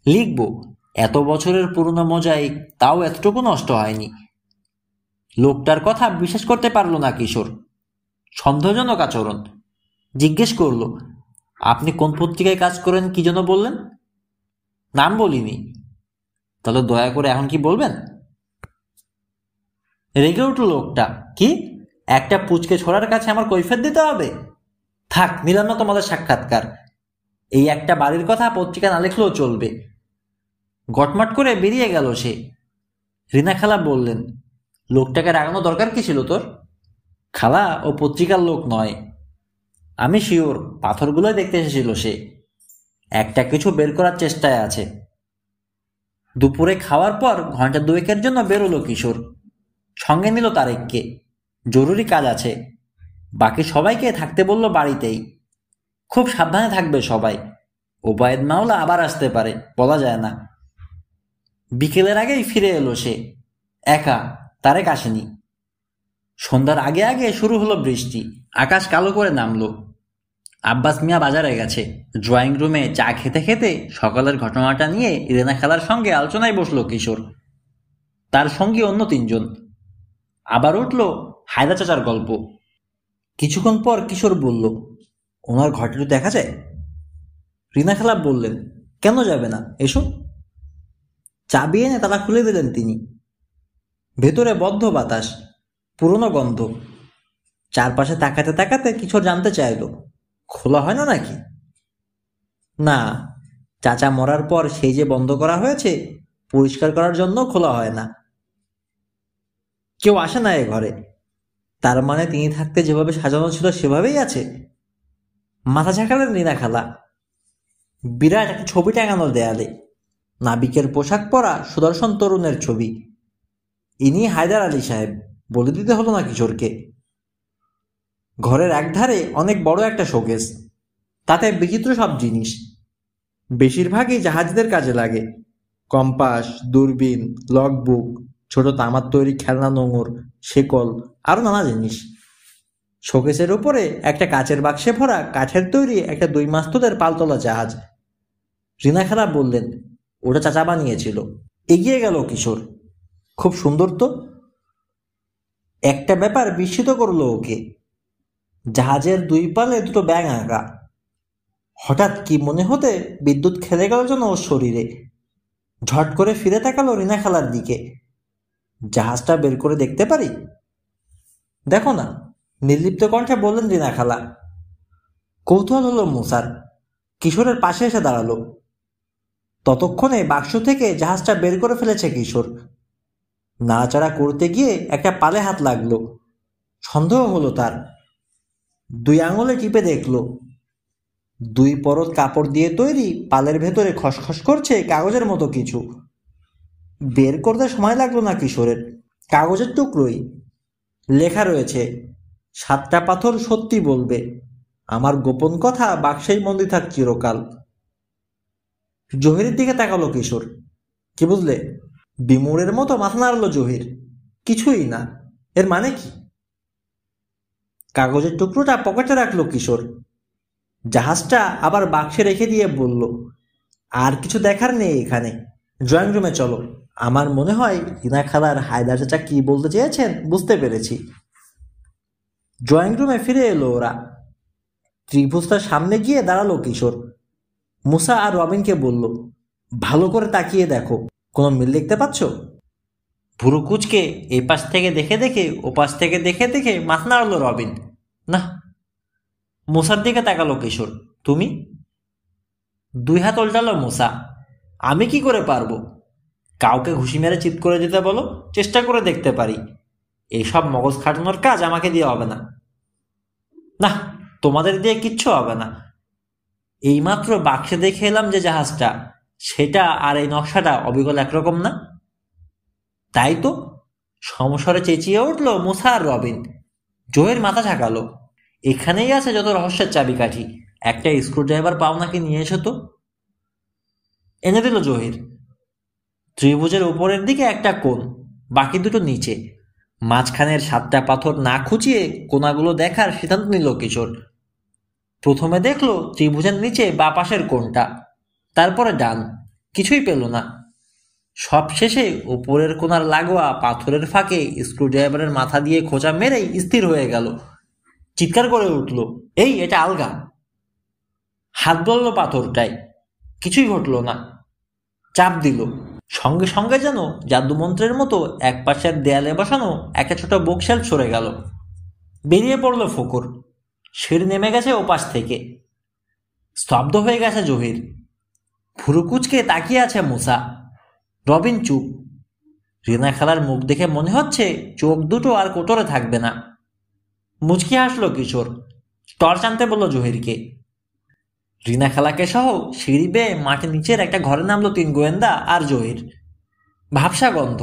লিখব, এত বছরের পুরনো মোজাইক, তাও এতটুকু নষ্ট হয়নি। লোকটার কথা বিশ্বাস করতে পারল না কিশোর। সন্দেহজনক আচরণ। জিজ্ঞেস করলো, আপনি কোন পত্রিকায় কাজ করেন কি যেন বললেন? নাম বলিনি। তাহলে দয়া করে এখন কি বলবেন? রেগে উঠল লোকটা। কি, একটা পুচকে ছোড়ার কাছে আমার কৈফিয়ত দিতে হবে? থাক, নিলাম না তোমাদের সাক্ষাৎকার। এই একটা বাড়ির কথা পত্রিকা না লিখলেও চলবে। গটমাট করে বেরিয়ে গেল সে। রিনা খালা বললেন, লোকটাকে রাগানো দরকার কি ছিল তোর? খালা, ও পত্রিকার লোক নয়। আমি শিওর পাথরগুলোই দেখতে এসেছিল সে। একটা কিছু বের করার চেষ্টায় আছে। দুপুরে খাওয়ার পর ঘন্টা 2-এর জন্য বেরোলো কিশোর। সঙ্গে নিল তারেককে। জরুরি কাজ আছে। বাকি সবাইকে থাকতে বলল বাড়িতেই। খুব সাবধানে থাকবে সবাই। ওবায়দ মাওলা আবার আসতে পারে, বলা যায় না। বিকেলের আগেই ফিরে এলো সে, একা। তারেক আসেনি। সন্ধ্যার আগে আগে শুরু হলো বৃষ্টি। আকাশ কালো করে নামলো। আব্বাস মিয়া বাজারে গেছে। ড্রয়িং রুমে চা খেতে খেতে সকালের ঘটনাটা নিয়ে রেনা খালার সঙ্গে আলোচনায় বসলো কিশোর। তার সঙ্গে অন্য 3জন। আবার উঠল হায়দা চাচার গল্প। কিছুক্ষণ পর কিশোর বলল, ওনার ঘরটা দেখা যায়? রিনা খালা বললেন, কেন যাবে না, এসো। চাবি এনে তালা খুলে দিলেন তিনি। ভেতরে বদ্ধ বাতাস, পুরনো গন্ধ। চারপাশে তাকাতে তাকাতে কিশোর জানতে চাইল, খোলা হয় না নাকি? না, চাচা মরার পর সেই যে বন্ধ করা হয়েছে, পরিষ্কার করার জন্য খোলা হয় না। কেউ আসে না এ ঘরে। তার মানে তিনি থাকতে যেভাবে সাজানো ছিল সেভাবেই আছে? মাথা ঝাঁকালেন রিনা খালা। বিরাট একটা ছবি টাঙানো দেয়ালে। নাবিকের পোশাক পরা সুদর্শন তরুণের ছবি। ইনি হায়দার আলী সাহেব, বলে দিতে হলো না কিশোরকে। ঘরের একধারে অনেক বড় একটা শোকেস, তাতে বিচিত্র সব জিনিস। বেশিরভাগই জাহাজদের কাজে লাগে। কম্পাস, দূরবীন, লগবুক, ছোট তামার তৈরি খেলনা, নোঙর, শেকল, আরো নানা জিনিস। শোকেসের উপরে একটা কাচের বাক্সে ভরা কাঠের তৈরি একটা 2 মাস্তুলের পালতোলা জাহাজ। রিনা খালা বললেন, ওটা চাচা বানিয়েছিল। এগিয়ে গেল কিশোর। খুব সুন্দর তো। একটা ব্যাপার বিস্মিত করলো ওকে। জাহাজের 2 পালে দুটো ব্যাঙ আঁকা। হঠাৎ কি মনে হতে বিদ্যুৎ খেলে গেল যেন ওর শরীরে। ঝট করে ফিরে তাকালো রিনা খালার দিকে। জাহাজটা বের করে দেখতে পারি? দেখো না, নির্লিপ্ত কণ্ঠে বললেন রিনা খালা। কৌতূহল হলো মুসার। কিশোরের পাশে এসে দাঁড়ালো। ততক্ষণে বাক্স থেকে জাহাজটা বের করে ফেলেছে কিশোর। নাড়াচাড়া করতে গিয়ে একটা পালে হাত লাগলো। সন্দেহ হলো তার। 2 আঙুলে টিপে দেখলো 2 পরত কাপড় দিয়ে তৈরি পালের ভেতরে খসখস করছে কাগজের মতো কিছু। বের করতে সময় লাগলো না কিশোরের। কাগজের টুকরোই। লেখা রয়েছে, 7টা পাথর সত্যি বলবে, আমার গোপন কথা বাক্সেই বন্দি থাক চিরকাল। জহিরের দিকে তাকালো কিশোর। কি বুঝলে? বিমূঢ়ের মতো মাথা নাড়ল জহির। কিছুই না। এর মানে কি? কাগজের টুকরোটা পকেটে রাখলো কিশোর। জাহাজটা আবার বাক্সে রেখে দিয়ে বলল, আর কিছু দেখার নেই এখানে, ড্রয়িং রুমে চলো। আমার মনে হয় রিনা খালার হায়দার চাচা কি বলতে চেয়েছেন বুঝতে পেরেছি। ড্রয়িং রুমে ফিরে এলো ওরা। ত্রিভুজটার সামনে গিয়ে দাঁড়ালো কিশোর। মুসা আর রবিনকে বলল, ভালো করে তাকিয়ে দেখো, কোনো মিল দেখতে পাচ্ছ? ভুরু কুচকে এই পাশ থেকে দেখে দেখে ও পাশ থেকে দেখে দেখে মাথা নাড়ল রবিন। না। মুসার দিকে তাকালো কিশোর। তুমি? 2 হাত উল্টালো মুসা। আমি কি করে পারবো? কাউকে ঘুষি মেরে চিৎ করে দিতে বলো, চেষ্টা করে দেখতে পারি। এইসব মগজ খাটানোর কাজ আমাকে দিয়ে হবে না। না, তোমাদের দিয়ে কিচ্ছু হবে না। এইমাত্র বাক্সে দেখে এলাম যে জাহাজটা, সেটা আর এই নকশাটা অবিকল একরকম না। তাই তো, সমস্বরে চেঁচিয়ে উঠল মুসা আর রবিন। জহির মাথা ঝাঁকালো। এখানেই আছে যত রহস্যের চাবিকাঠি। একটা স্ক্রুড্রাইভার পাও নাকি নিয়ে এসো তো। এনে দিল জহির। ত্রিভুজের উপরের দিকে একটা কোণ, বাকি দুটো নিচে। মাঝখানের 7টা পাথর না খুঁচিয়ে কোণাগুলো দেখার সিদ্ধান্ত নিল কিশোর। প্রথমে দেখলো ত্রিভুজের নিচে বা পাশের কোণটা, তারপরে ডান। কিছুই পেল না। সব শেষে উপরের কোণার লাগোয়া পাথরের ফাঁকে স্ক্রুড্রাইভারের মাথা দিয়ে খোঁচা মেরেই স্থির হয়ে গেল। চিৎকার করে উঠল, এই এটা আলগা। হাত বলল পাথরটায়। কিছুই ঘটল না। চাপ দিল। সঙ্গে সঙ্গে যেন জাদুমন্ত্রের মতো এক পাশের দেয়ালে বসানো একটা ছোট বুকশেলফ সরে গেল। বেরিয়ে পড়ল ফোকর। সিঁড়ি নেমে গেছে ওপাশ থেকে। স্তব্ধ হয়ে গেছে জহির। ভুরু কুচকে তাকিয়ে আছে মুসা। রবিন চুপ। রিনা খালার মুখ দেখে মনে হচ্ছে চোখ দুটো আর কোটরে থাকবে না। মুচকি হাসলো কিশোর। টর্চ আনতে বলল জহিরকে। রিনা খালাকে সহ সিঁড়ি বেয়ে মাটির নিচের একটা ঘরে নামলো 3 গোয়েন্দা আর জহির। ভাবসা গন্ধ।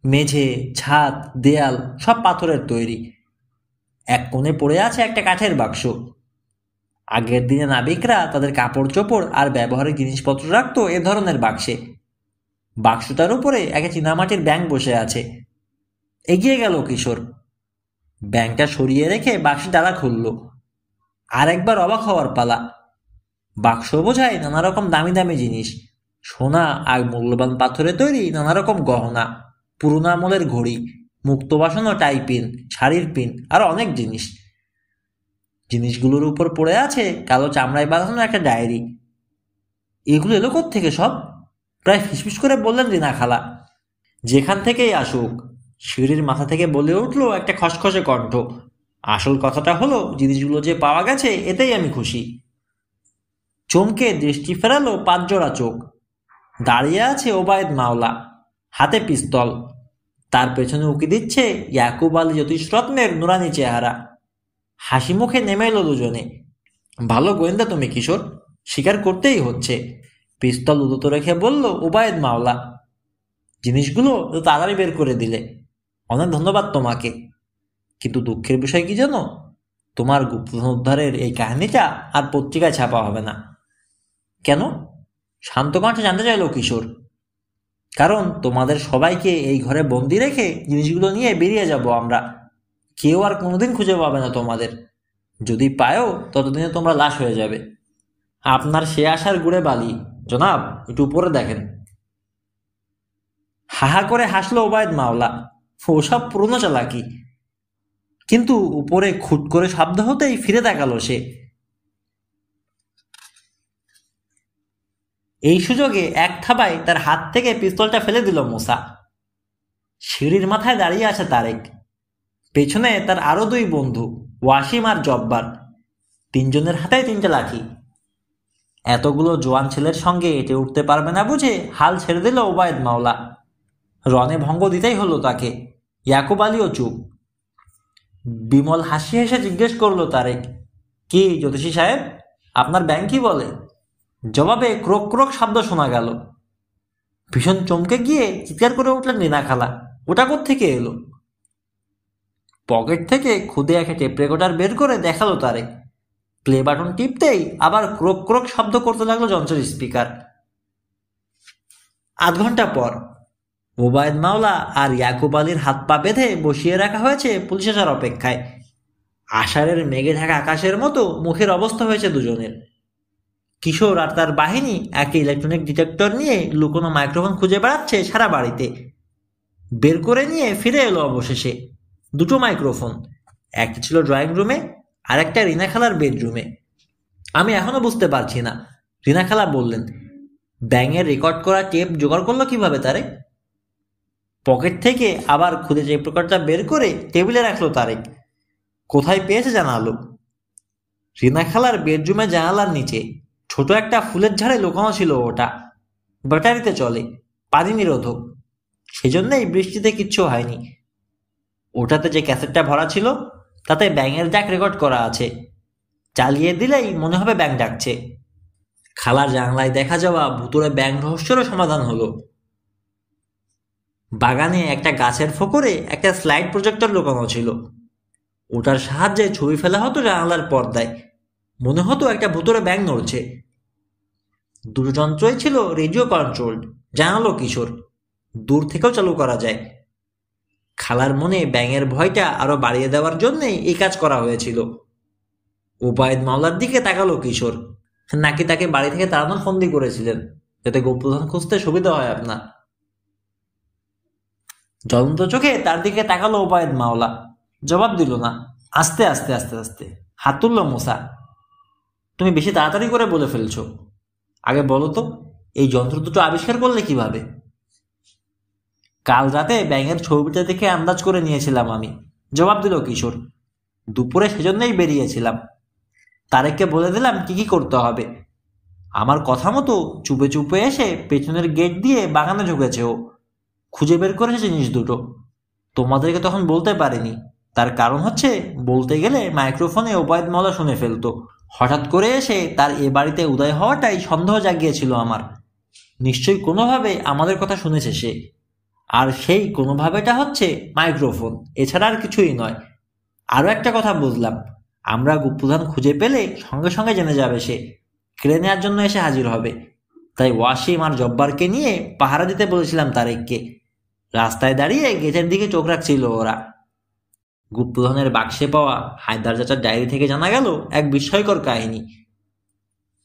মেঝে, ছাদ, দেয়াল সব পাথরের তৈরি। এক কোণে পড়ে আছে একটা কাঠের বাক্স। আগের দিনে নাবিকরা তাদের কাপড় চোপড় আর ব্যবহারের জিনিসপত্র রাখতো এ ধরনের বাক্সে। বাক্সটার উপরে একটা চীনামাটির ব্যাঙ বসে আছে। এগিয়ে গেল কিশোর। ব্যাঙটা সরিয়ে রেখে বাক্সের ডালা খুলল। আর একবার অবাক হওয়ার পালা। বাক্স বোঝায় নানা রকম দামি দামি জিনিস, সোনা আর মূল্যবান পাথরে তৈরি নানা রকম গহনা, পুরোনো আমলের ঘড়ি, মুক্ত বাসন ও টাই পিন, শাড়ির পিন আর অনেক জিনিস। জিনিসগুলোর উপর পড়ে আছে কালো চামড়ায় বাঁধানো একটা ডায়েরি। এগুলো এলো কোত্থেকে সব? প্রায় ফিসফিস করে বললেন রিনা খালা। যেখান থেকেই আসুক। সিঁড়ির মাথা থেকে বলে উঠল একটা খসখসে কণ্ঠ। আসল কথাটা হলো, জিনিসগুলো যে পাওয়া গেছে এতেই আমি খুশি। চমকে দৃষ্টি ফেরালো 5 জোড়া চোখ। দাঁড়িয়ে আছে ওবায়দ মাওলা, হাতে পিস্তল। তার পেছনে উকি দিচ্ছে ইয়াকুব আলী জ্যোতিষরত্নের নুরানি চেহারা। হাসি মুখে নেমে এলো দুজনে। ভালো গোয়েন্দা তুমি কিশোর, স্বীকার করতেই হচ্ছে। পিস্তল উদুত রেখে বলল ওবায়দ মাওলা। জিনিসগুলো তো তাড়াতাড়ি বের করে দিলে, অনেক ধন্যবাদ তোমাকে। কিন্তু দুঃখের বিষয় কি জানো? তোমার গুপ্তধন উদ্ধারের এই কাহিনীটা আর পত্রিকায় ছাপা হবে না। কেন? শান্ত কণ্ঠে জানতে চাইল কিশোর। কারণ তোমাদের সবাইকে এই ঘরে বন্দি রেখে জিনিসগুলো নিয়ে বেরিয়ে যাব আমরা। কেউ আর কোনোদিন খুঁজে পাবে না তোমাদের। যদি পায়ও ততদিনে তোমরা লাশ হয়ে যাবে। আপনার সে আশার গুড়ে বালি জনাব, একটু উপরে দেখেন। হাহা করে হাসলো ওবায়দ মাওলা। ওসব পুরনো চালাকি। কিন্তু উপরে খুট করে শব্দ হতেই ফিরে তাকালো সে। এই সুযোগে এক থাবায় তার হাত থেকে পিস্তলটা ফেলে দিল মুসা। সিঁড়ির মাথায় দাঁড়িয়ে আছে তারেক। পেছনে তার আরো 2 বন্ধু, ওয়াসিম আর জব্বার। 3 জনের হাতে 3টা লাঠি। এতগুলো জোয়ান ছেলের সঙ্গে এটে উঠতে পারবে না বুঝে হাল ছেড়ে দিল ওবায়দ মাওলা। রণে ভঙ্গ দিতেই হলো তাকে। ইয়াকুব আলীও চুপ। বিমল হাসি হেসে জিজ্ঞেস করলো তারেক, কি জ্যোতিষী সাহেব, আপনার ব্যাঙ কি বলে? জবাবে ক্রোক ক্রোক শব্দ শোনা গেল। ভীষণ চমকে গিয়ে চিৎকার করে উঠলেন রিনা খালা, ওটা কোত্থেকে এলো? পকেট থেকে খুদে একটা টেপ রেকর্ডার বের করে দেখালো তারেক। প্লে বাটন টিপতেই আবার ক্রোক ক্রোক শব্দ করতে লাগলো যন্ত্রের স্পিকার। আধ ঘন্টা পর ওবায়দ মাওলা আর ইয়াকুব আলীর হাত পা বেঁধে বসিয়ে রাখা হয়েছে পুলিশ আসার অপেক্ষায়। আষাঢ়ের মেঘে ঢাকা আকাশের মতো মুখের অবস্থা হয়েছে দুজনের। কিশোর আর তার বাহিনী একটা ইলেকট্রনিক ডিটেক্টর নিয়ে লুকোনো মাইক্রোফোন খুঁজে বেড়াচ্ছে সারা বাড়িতে। বের করে নিয়ে ফিরে এলো অবশেষে দুটো মাইক্রোফোন, একটা ছিল ড্রয়িং রুমে আর একটা রিনা খালার বেডরুমে। আমি এখনো বুঝতে পারছি না। রিনা খালা বললেন, ব্যাঙের রেকর্ড করা টেপ জোগাড় করলো কিভাবে তারেক? পকেট থেকে আবার খুদে টেপ রেকর্ডটা বের করে টেবিলে রাখলো তারেক। কোথায় পেয়েছে জানালো। রিনা খালার বেডরুমে জানালার নিচে ছোট একটা ফুলের ঝাড়ে লুকানো ছিল ওটা। ব্যাটারিতে চলে, পানি নিরোধক, সেজন্যই বৃষ্টিতে কিচ্ছু হয়নি। ওটাতে যে ক্যাসেটটা ভরা ছিল তাতে ব্যাঙের ডাক রেকর্ড করা আছে। চালিয়ে দিলেই মনে হবে ব্যাঙ ডাকছে। খালার জানলায় দেখা যাওয়া ভুতুড়ে ব্যাঙ রহস্যেরও সমাধান হলো। বাগানে একটা গাছের ফোকরে একটা স্লাইড প্রজেক্টর লুকানো ছিল। ওটার সাহায্যে ছবি ফেলা হতো জানালার পর্দায়। মনে হতো একটা ভুতুড়ে ব্যাঙ নড়ছে। দুটো যন্ত্রই ছিল রেডিও কন্ট্রোলড, জানালো কিশোর। দূর থেকেও চালু করা যায়। খালার মনে ব্যাঙের ভয়টা আরো বাড়িয়ে দেওয়ার জন্যই এই কাজ করা হয়েছিল। ওবায়দ মাওলার দিকে তাকালো কিশোর। নাকি তাকে বাড়ি থেকে তাড়ানোর ফন্দি করেছিলেন যাতে গুপ্তধন খুঁজতে সুবিধা হয় আপনার? জ্বলন্ত চোখে তার দিকে তাকালো ওবায়দ মাওলা। জবাব দিল না। আস্তে আস্তে আস্তে আস্তে হাত তুলল মোসা। তুমি বেশি তাড়াতাড়ি করে বলে ফেলছো। আগে বলো তো, এই যন্ত্র দুটো আবিষ্কার করলে কিভাবে? কাল রাতে ব্যাঙের ছবিটা দেখে আন্দাজ করে নিয়েছিলাম আমি, জবাব দিল কিশোর। দুপুরে সেজন্যই বেরিয়েছিলাম। তারেককে বলে দিলাম কি কি করতে হবে। আমার কথা মতো চুপে চুপে এসে পেছনের গেট দিয়ে বাগানে ঢুকেছে ও। খুঁজে বের করেছে জিনিস দুটো। তোমাদেরকে তখন বলতে পারিনি, তার কারণ হচ্ছে বলতে গেলে মাইক্রোফোনে ওবায়দ মাওলা শুনে ফেলতো। হঠাৎ করে এসে তার এ বাড়িতে উদয় হওয়াটাই সন্দেহ জাগিয়েছিল আমার। নিশ্চয়ই কোনোভাবে আমাদের কথা শুনেছে সে। আর সেই কোনোভাবেটা হচ্ছে মাইক্রোফোন, এছাড়া আর কিছুই নয়। আরও একটা কথা বুঝলাম, আমরা গুপ্তধন খুঁজে পেলে সঙ্গে সঙ্গে জেনে যাবে সে, কেড়ে নেওয়ার জন্য এসে হাজির হবে। তাই ওয়াসিম আর জব্বারকে নিয়ে পাহারা দিতে বলেছিলাম তারেককে। রাস্তায় দাঁড়িয়ে গেটের দিকে চোখ রাখছিল ওরা। গুপ্তধনের বাক্সে পাওয়া হায়দার চাচার ডায়েরি থেকে জানা গেল এক বিস্ময়কর কাহিনী।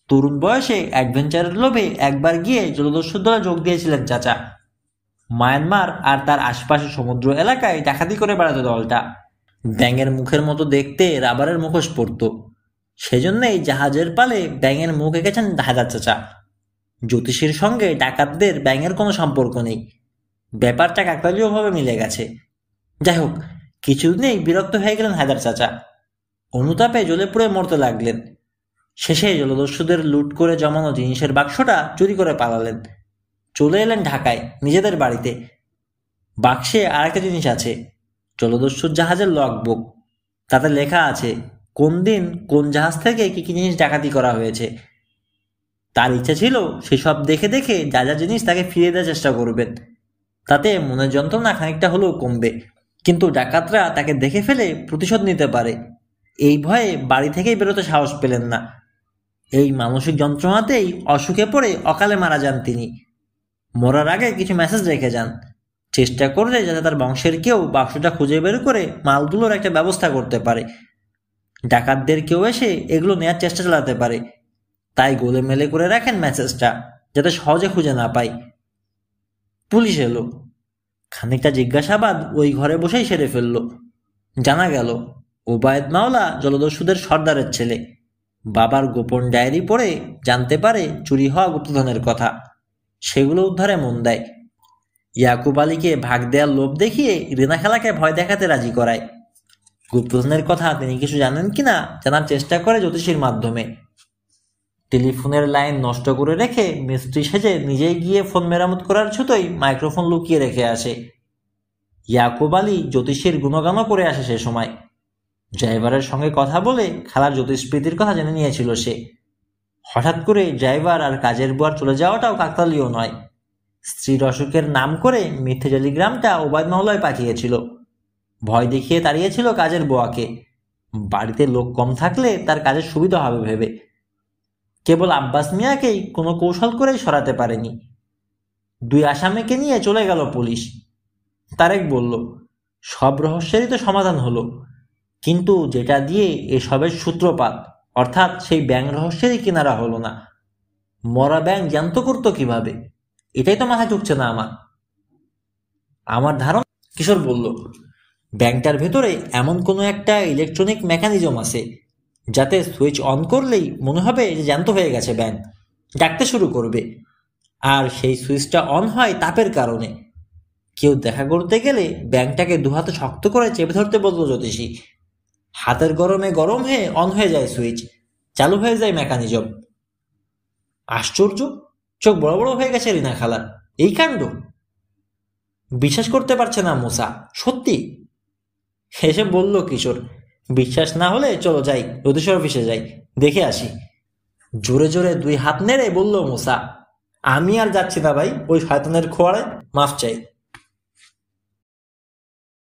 তরুণ বয়সে অ্যাডভেঞ্চারের লোভে একবার গিয়ে জলদস্যুর দলে যোগ দিয়েছিলেন চাচা। মায়ানমার আর তার আশপাশের সমুদ্র এলাকায় ডাকাতি করে বেড়াতো দলটা। ব্যাঙের মুখের মতো দেখতে রাবারের মুখোশ পরত। সেজন্যই জাহাজের পালে ব্যাঙের মুখ এঁকেছেন হায়দার চাচা। জ্যোতিষীর সঙ্গে ডাকাতদের ব্যাঙের কোনো সম্পর্ক নেই। ব্যাপারটা কাকতালীয়ভাবে মিলে গেছে। যাই হোক, কিছুদিনেই বিরক্ত হয়ে গেলেন হায়দার চাচা। অনুতাপে জ্বলে পুড়ে মরতে লাগলেন। শেষে জলদস্যুদের লুট করে জমানো জিনিসের বাক্সটা চুরি করে পালালেন। চলে এলেন ঢাকায় নিজেদের বাড়িতে। বাক্সে আর একটা জিনিস আছে, জলদস্যুর জাহাজের লগবুক। তাতে লেখা আছে কোন দিন কোন জাহাজ থেকে কি কি জিনিস ডাকাতি করা হয়েছে। তার ইচ্ছা ছিল সেসব দেখে দেখে যা যা জিনিস তাকে ফিরিয়ে দেওয়ার চেষ্টা করবেন। তাতে মনের যন্ত্রণা খানিকটা হলেও কমবে। কিন্তু ডাকাতরা তাকে দেখে ফেলে প্রতিশোধ নিতে পারে, এই ভয়ে বাড়ি থেকেই বেরোতে সাহস পেলেন না। এই মানসিক যন্ত্রণাতেই অসুখে পড়ে অকালে মারা যান তিনি। মরার আগে কিছু মেসেজ রেখে যান, চেষ্টা করলে যাতে তার বংশের কেউ বাক্সটা খুঁজে বের করে মালগুলোর একটা ব্যবস্থা করতে পারে। ডাকাতদের কেউ এসে এগুলো নেওয়ার চেষ্টা চালাতে পারে, তাই গোলেমেলে করে রাখেন মেসেজটা যাতে সহজে খুঁজে না পায়। পুলিশ এলো। খানিকটা জিজ্ঞাসাবাদ ওই ঘরে বসেই সেরে ফেলল। জানা গেল ওবায়দ মাওলা জলদস্যুদের সর্দারের ছেলে। বাবার গোপন ডায়েরি পড়ে জানতে পারে চুরি হওয়া গুপ্তধনের কথা। সেগুলো উদ্ধারে মন দেয়। ইয়াকুব আলীকে ভাগ দেওয়ার লোভ দেখিয়ে রিনা খালাকে ভয় দেখাতে রাজি করায়। গুপ্তধনের কথা তিনি কিছু জানেন কিনা জানার চেষ্টা করে জ্যোতিষীর মাধ্যমে। টেলিফোনের লাইন নষ্ট করে রেখে মিস্ত্রি সেজে নিজেই গিয়ে ফোন মেরামত করার ছুতোই মাইক্রোফোন লুকিয়ে রেখে আসে। ইয়াকুব আলী জ্যোতিষীর গুণগানও করে আসে সে সময়। ড্রাইভারের সঙ্গে কথা বলে খালার জ্যোতিষপ্রীতির কথা জেনে নিয়েছিল সে। হঠাৎ করে ড্রাইভার আর কাজের বুয়ার চলে যাওয়াটাও কাকতালীয় নয়। স্ত্রীর অসুখের নাম করে মিথ্যে টেলিগ্রামটা ওবায়দ মাওলায় পাঠিয়েছিল। ভয় দেখিয়ে তাড়িয়েছিল কাজের বুয়াকে। বাড়িতে লোক কম থাকলে তার কাজের সুবিধা হবে ভেবে। কেবল আব্বাস মিয়াকেই কোনো কৌশল করেই সরাতে পারেনি। 2 আসামিকে নিয়ে চলে গেল পুলিশ। তারেক বলল, সব রহস্যেরই তো সমাধান হলো, কিন্তু যেটা দিয়ে এসবের সূত্রপাত, অর্থাৎ সেই ব্যাঙ রহস্যেরই কিনারা হলো না। মরা ব্যাঙ জ্যান্ত করতো কিভাবে, এটাই তো মাথায় ঢুকছে না আমার ধারণা। কিশোর বলল, ব্যাংকটার ভেতরে এমন কোনো একটা ইলেকট্রনিক মেকানিজম আছে যাতে সুইচ অন করলেই মনে হবে যে জ্যান্ত হয়ে গেছে ব্যাংক, ডাকতে শুরু করবে। আর সেই সুইচটা অন হয় তাপের কারণে। কেউ দেখা করতে গেলে ব্যাংকটাকে 2 হাতে শক্ত করে চেপে ধরতে বলল জ্যোতিষী। হাতের গরমে গরম হয়ে অন হয়ে যায় সুইচ, চালু হয়ে যায় মেকানিজম। আশ্চর্য, চোখ বড় বড় হয়ে গেছে রিনা খালার। এই কাণ্ড বিশ্বাস করতে পারছে না মুসা। সত্যি? হেসে বলল কিশোর, বিশ্বাস না হলে চলো যাই, জ্যোতিষ অফিসে যাই, দেখে আসি। জোরে জোরে 2 হাত নেড়ে বলল মুসা, আমি আর যাচ্ছি না ভাই ওই শয়তানের খোয়াড়ে, মাফ চাই।